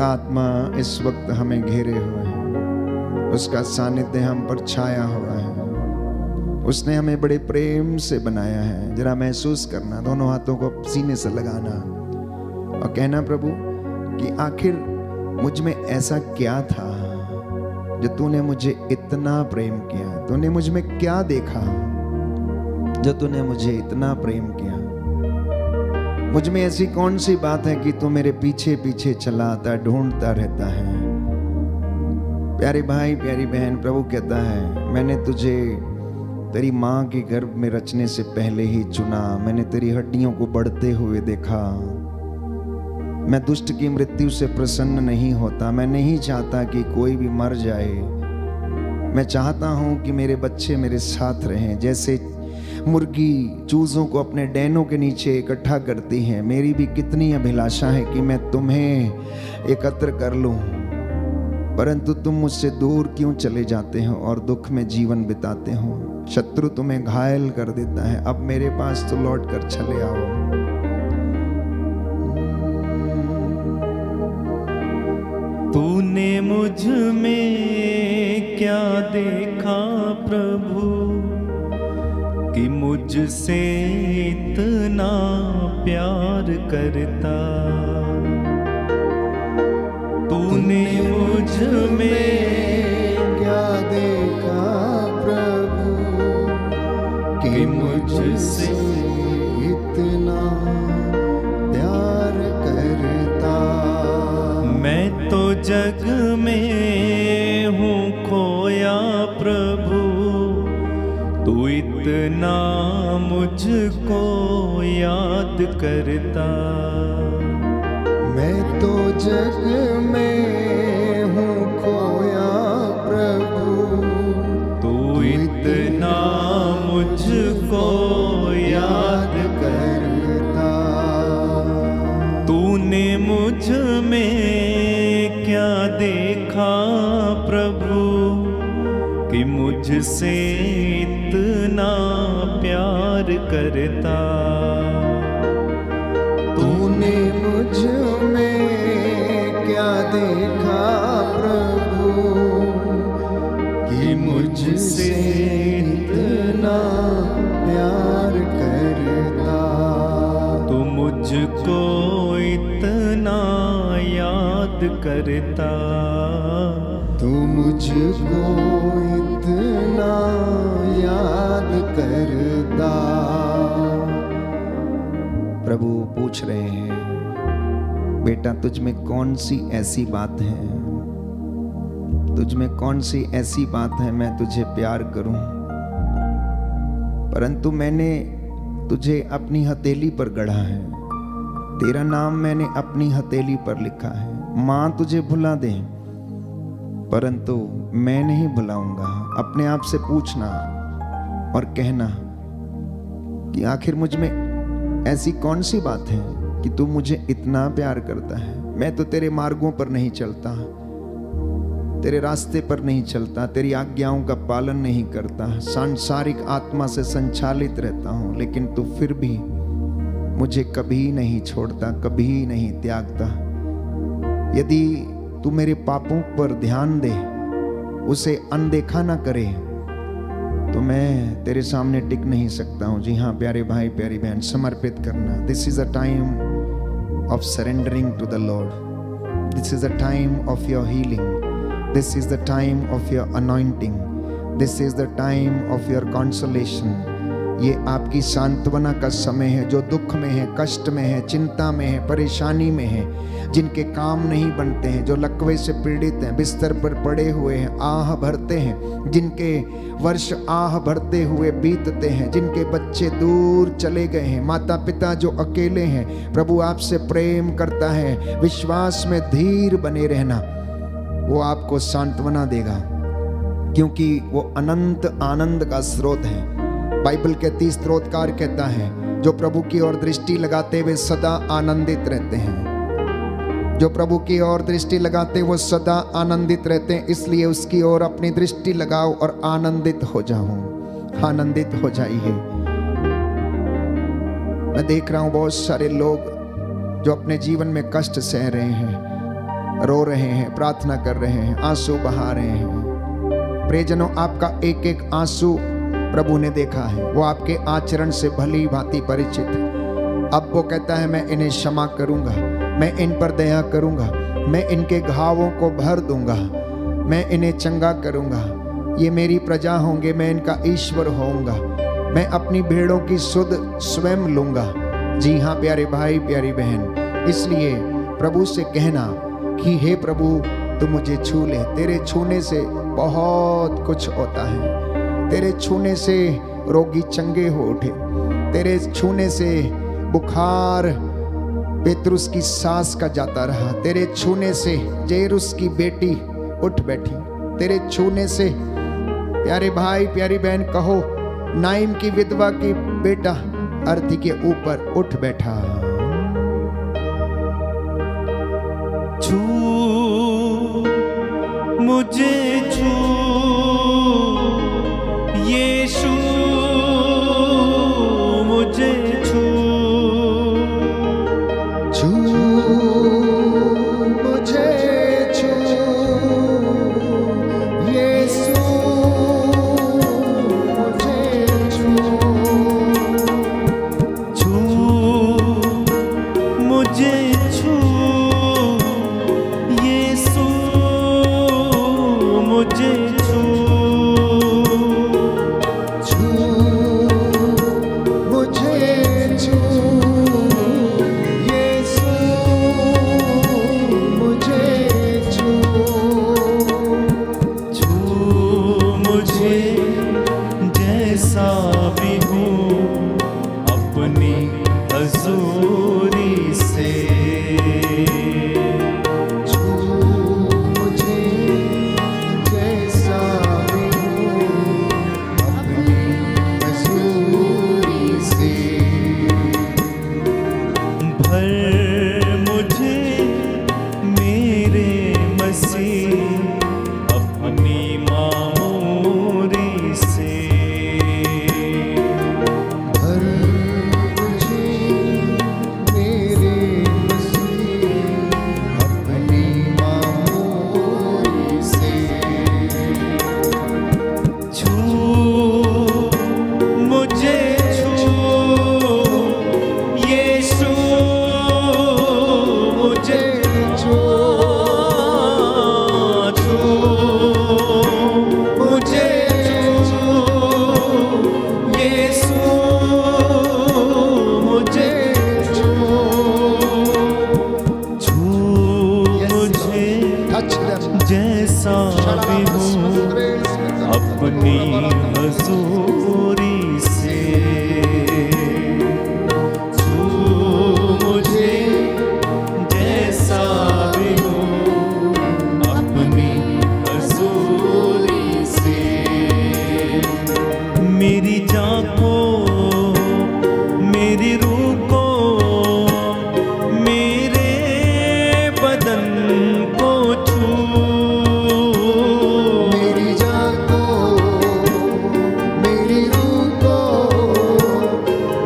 आत्मा इस वक्त हमें घेरे हुए है, उसका सानिध्य हम पर छाया हुआ है। उसने हमें बड़े प्रेम से बनाया है। जरा महसूस करना, दोनों हाथों को सीने से लगाना और कहना, प्रभु कि आखिर मुझ में ऐसा क्या था जो तूने मुझे इतना प्रेम किया। तूने मुझ में क्या देखा जो तूने मुझे इतना प्रेम किया। मुझ में ऐसी कौन सी बात है कि तू मेरे पीछे पीछे चला आता, ढूंढता रहता है। प्यारे भाई, प्यारी बहन, प्रभु कहता है, मैंने तुझे तेरी माँ के गर्भ में रचने से पहले ही चुना। मैंने तेरी हड्डियों को बढ़ते हुए देखा। मैं दुष्ट की मृत्यु से प्रसन्न नहीं होता। मैं नहीं चाहता कि कोई भी मर जाए। मैं चाहता हूं कि मेरे बच्चे मेरे साथ रहें। जैसे मुर्गी चूजों को अपने डैनों के नीचे इकट्ठा करती है, मेरी भी कितनी अभिलाषा है कि मैं तुम्हें एकत्र कर लूं, परंतु तुम मुझसे दूर क्यों चले जाते हो और दुख में जीवन बिताते हो। शत्रु तुम्हें घायल कर देता है। अब मेरे पास तो लौट कर चले आओ। तूने मुझ में क्या देखा प्रभु कि मुझसे इतना प्यार करता। तूने मुझ में क्या देखा प्रभु कि मुझसे इतना प्यार करता। मैं तो जग में हूँ खोया प्रभु, तू इतना मुझको याद करता। मैं तो जग में हूँ खोया प्रभु, तू इतना मुझको याद करता। तूने मुझ में क्या देखा प्रभु कि मुझसे इतना प्यार करता। तूने मुझ में क्या देखा प्रभु कि मुझसे इतना प्यार करता। तू मुझको इतना याद करता। तू मुझको इतना याद करता। प्रभु पूछ रहे हैं, बेटा तुझ में कौन सी ऐसी बात है, तुझ में कौन सी ऐसी बात है मैं तुझे प्यार करूं, परंतु मैंने तुझे अपनी हथेली पर गढ़ा है। तेरा नाम मैंने अपनी हथेली पर लिखा है। माँ तुझे भुला दे परंतु मैं नहीं भुलाऊंगा। अपने आप से पूछना और कहना कि आखिर मुझ में ऐसी कौन सी बात है कि तू मुझे इतना प्यार करता है। मैं तो तेरे मार्गों पर नहीं चलता, तेरे रास्ते पर नहीं चलता, तेरी आज्ञाओं का पालन नहीं करता, सांसारिक आत्मा से संचालित रहता हूं, लेकिन तू फिर भी मुझे कभी नहीं छोड़ता, कभी नहीं त्यागता। यदि तू मेरे पापों पर ध्यान दे, उसे अनदेखा ना करे, तो मैं तेरे सामने टिक नहीं सकता हूं। जी हाँ प्यारे भाई, प्यारी बहन, समर्पित करना। This is a time of surrendering to the Lord. This is a time of your healing. This is the time of your anointing. This is the time of your consolation. ये आपकी सांत्वना का समय है। जो दुख में है, कष्ट में है, चिंता में है, परेशानी में है, जिनके काम नहीं बनते हैं, जो लकवे से पीड़ित हैं, बिस्तर पर पड़े हुए हैं, आह भरते हैं, जिनके वर्ष आह भरते हुए बीतते हैं, जिनके बच्चे दूर चले गए हैं, माता पिता जो अकेले हैं, प्रभु आपसे प्रेम करता है। विश्वास में धीर बने रहना, वो आपको सांत्वना देगा, क्योंकि वो अनंत आनंद का स्रोत है। बाइबल कहती, स्तोत्रकार कहता है, जो प्रभु की ओर दृष्टि लगाते वे सदा आनंदित रहते हैं। जो प्रभु की ओर दृष्टि लगाते वो सदा आनंदित रहते हैं। इसलिए उसकी ओर अपनी दृष्टि लगाओ और आनंदित हो जाओ, आनंदित हो जाइए। मैं देख रहा हूं बहुत सारे लोग जो अपने जीवन में कष्ट सह रहे हैं, रो रहे हैं, प्रार्थना कर रहे हैं, आंसू बहा रहे हैं। प्रियजनों, आपका एक एक आंसू प्रभु ने देखा है, वो आपके आचरण से भली भांति परिचित है। अब वो कहता है मैं इन्हें क्षमा करूंगा, मैं इन पर दया करूंगा, मैं इनके घावों को भर दूंगा, मैं इन्हें चंगा करूंगा। ये मेरी प्रजा होंगे, मैं इनका ईश्वर होऊंगा, मैं अपनी भेड़ों की सुध स्वयं लूंगा। जी हाँ प्यारे भाई, प्यारी बहन, इसलिए प्रभु से कहना कि हे प्रभु तू मुझे छू ले। तेरे छूने से बहुत कुछ होता है। तेरे छूने से रोगी चंगे हो उठे, तेरे छूने से बुखार पेतरुस की सास का जाता रहा, तेरे छूने से जेरुस की बेटी उठ बैठी, तेरे छूने से प्यारे भाई प्यारी बहन कहो नाइम की विधवा की बेटा अर्थी के ऊपर उठ बैठा। छू मुझे छू यीशु मुझे छू, छू मुझे छू यीशु मुझे छू, छू मुझे छू यीशु मुझे छू, छू मुझे छू यीशु मुझे छू, छू मुझे जैसा भी हूँ अपनी हजूरी से, छू मुझे जैसा भी हूँ अपनी हजूरी से, भर मुझे मेरे मसीह अपनी मामूरी से, भर मुझे मेरे मसीह अपनी मामूली से, छू मुझे छू यीशु मुझे छू छू मुझे छू यीशु मुझे छू, छू मुझे touch them जैसा भी हूँ अपनी हजूरी से, छू मुझे जैसा भी हूँ अपनी हजूरी से, मेरी जान को मेरी रूह को मेरे बदन को छू, मेरी जान को मेरी रूह को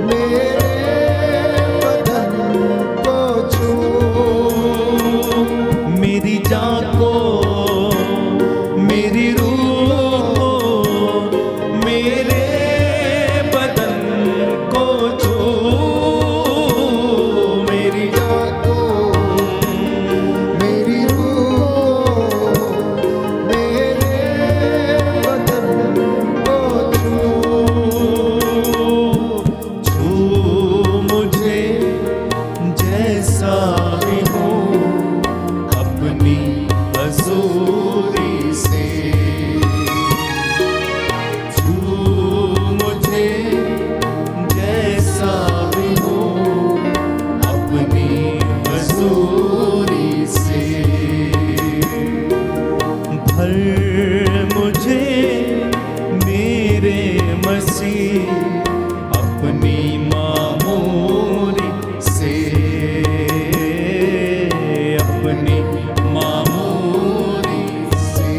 मेरे बदन को छू, मेरी जान को मेरी रूह को मेरे बदन को छू, मेरी जान को मेरी रूह को मेरे बदन को छू, छू मुझे जैसा भी हूँ अपनी हजूरी से, छू मुझे जैसा भी हूँ अपनी हजूरी से, भर मुझे मेरे मसीह अपनी मामूरी से, अपनी मामूरी से।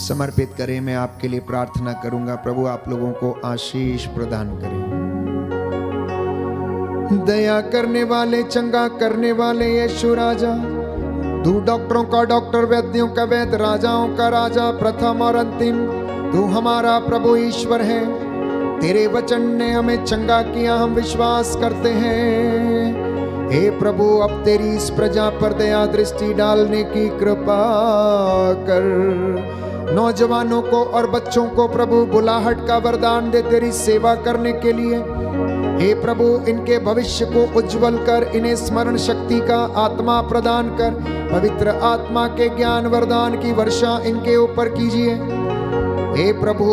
समर्पित करें। मैं आपके लिए प्रार्थना करूंगा। प्रभु आप लोगों को आशीष प्रदान करें। दया करने वाले, चंगा करने वाले यीशु राजा। तू डॉक्टरों का डॉक्टर, वैद्यों का वैद्य, राजाओं का राजा, प्रथम और अंतिम तू हमारा प्रभु ईश्वर है। तेरे वचन ने हमें चंगा किया, हम विश्वास करते हैं। हे प्रभु, अब तेरी इस प्रजा पर दया दृष्टि डालने की कृपा कर। नौजवानों को और बच्चों को प्रभु बुलाहट का वरदान दे तेरी सेवा करने के लिए। हे प्रभु, इनके भविष्य को उज्जवल कर, इन्हें स्मरण शक्ति का आत्मा प्रदान कर। पवित्र आत्मा के ज्ञान वरदान की वर्षा इनके ऊपर कीजिए। हे प्रभु,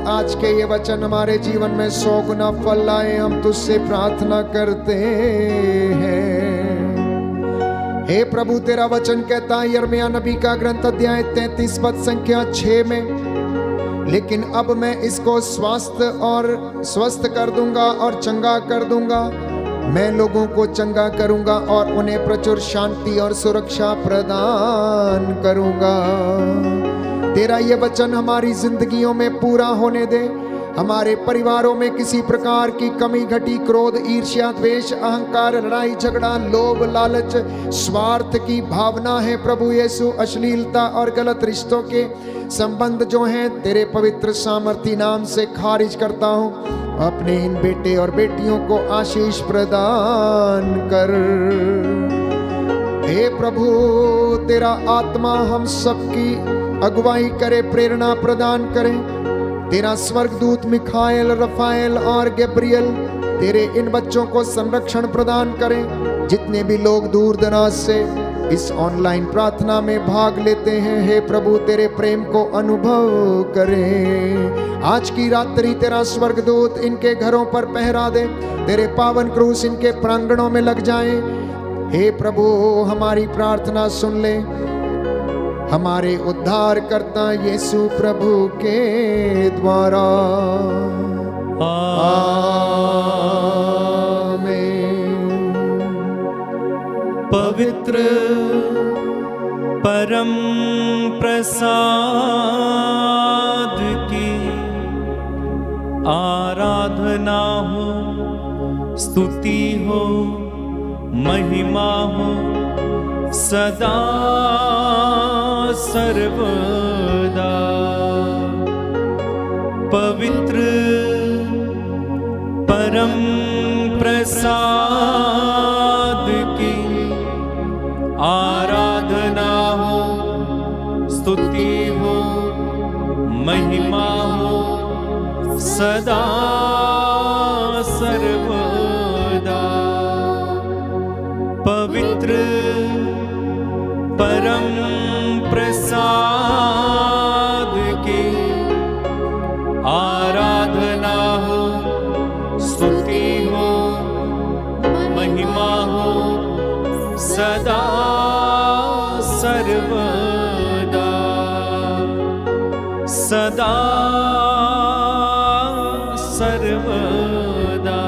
आज के ये वचन हमारे जीवन में 100 गुना फल लाए, हम तुझसे प्रार्थना करते हैं। हे प्रभु, तेरा वचन कहता है यिर्मयाह नबी का ग्रंथ अध्याय 33 पद संख्या 6 में, लेकिन अब मैं इसको स्वस्थ कर दूंगा और चंगा कर दूंगा। मैं लोगों को चंगा करूंगा और उन्हें प्रचुर शांति और सुरक्षा प्रदान करूंगा। तेरा ये वचन हमारी जिंदगियों में पूरा होने दे। हमारे परिवारों में किसी प्रकार की कमी घटी, क्रोध, ईर्ष्या, द्वेष, अहंकार, लड़ाई झगड़ा, लोभ, लालच, स्वार्थ की भावना है प्रभु यीशु, अश्लीलता और गलत रिश्तों के संबंध जो हैं, तेरे पवित्र सामर्थी नाम से खारिज करता हूँ। अपने इन बेटे और बेटियों को आशीष प्रदान कर। हे प्रभु, तेरा आत्मा हम सबकी अगुवाई करे, प्रेरणा प्रदान करे। तेरा स्वर्गदूत मिखाएल, रफाएल और गैब्रियल तेरे इन बच्चों को संरक्षण प्रदान करें। जितने भी लोग दूर दराज से इस ऑनलाइन प्रार्थना में भाग लेते हैं, हे प्रभु, तेरे प्रेम को अनुभव करें। आज की रात्रि तेरा स्वर्गदूत इनके घरों पर पहरा दे, तेरे पावन क्रूस इनके प्रांगणों में लग जाएं। हे प्रभु, हमारी प्रार्थना सुन ले। हमारे उद्धार करता यीशु प्रभु के द्वारा, आमीन। पवित्र परम प्रसाद की आराधना हो, स्तुति हो, महिमा हो सदा सर्वदा। पवित्र परम प्रसाद की आराधना हो, स्तुति हो, महिमा हो सदा सर्वदा। पवित्र परम प्रसाद की आराधना हो, स्तुति हो, महिमा हो सदा सर्वदा, सदा सर्वदा।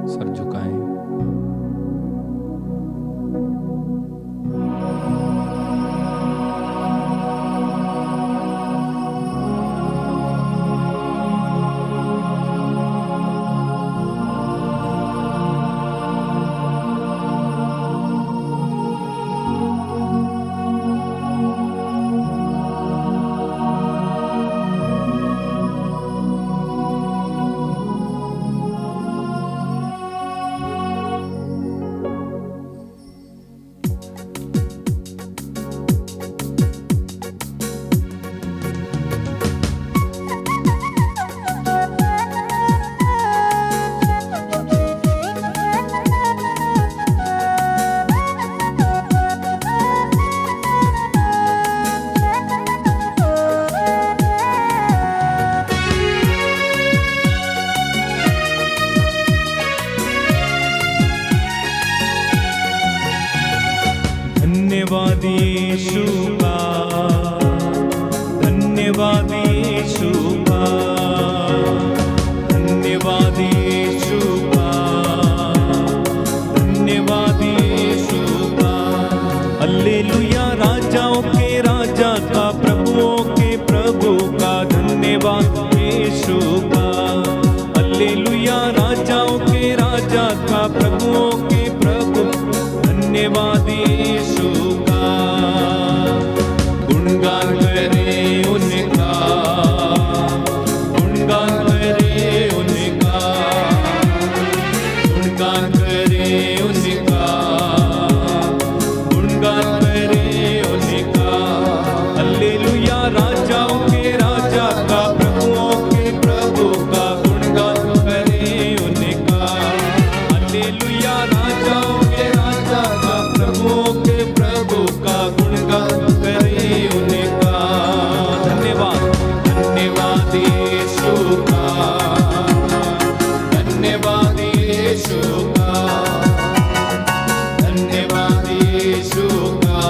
सर झुकाएं। राजा का, प्रभुओं के प्रभु का, धन्यवाद यीशु का। हालेलुया, राजाओं के राजा का, प्रभुओं के प्रभु, धन्यवाद यीशु का। गुणगान करे उनका, गुणगान करे उनका, गुणगान करे उनका, गुणगान करे उनका। हालेलुया, राजाओं के राजा का, प्रभुओं के प्रभु का, गुणगान करे उनका। हालेलुया, राजाओं के राजा का, प्रभुओं के प्रभु का, गुणगान करे उनका। धन्यवाद, धन्यवाद यीशु का, धन्यवाद यीशु का, धन्यवाद यीशु का,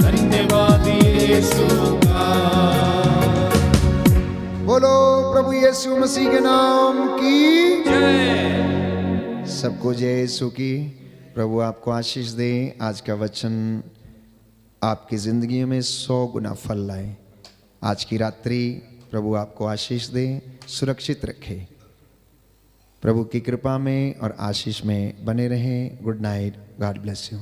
धन्यवाद यीशु का। बोलो प्रभु यीशु मसीह के नाम की जय। सबको जय यीशु की। प्रभु आपको आशीष दे। आज का वचन आपकी जिंदगी में 100 गुना फल लाए। आज की रात्रि प्रभु आपको आशीष दे, सुरक्षित रखे, प्रभु की कृपा में और आशीष में बने रहें। Good night, God bless you.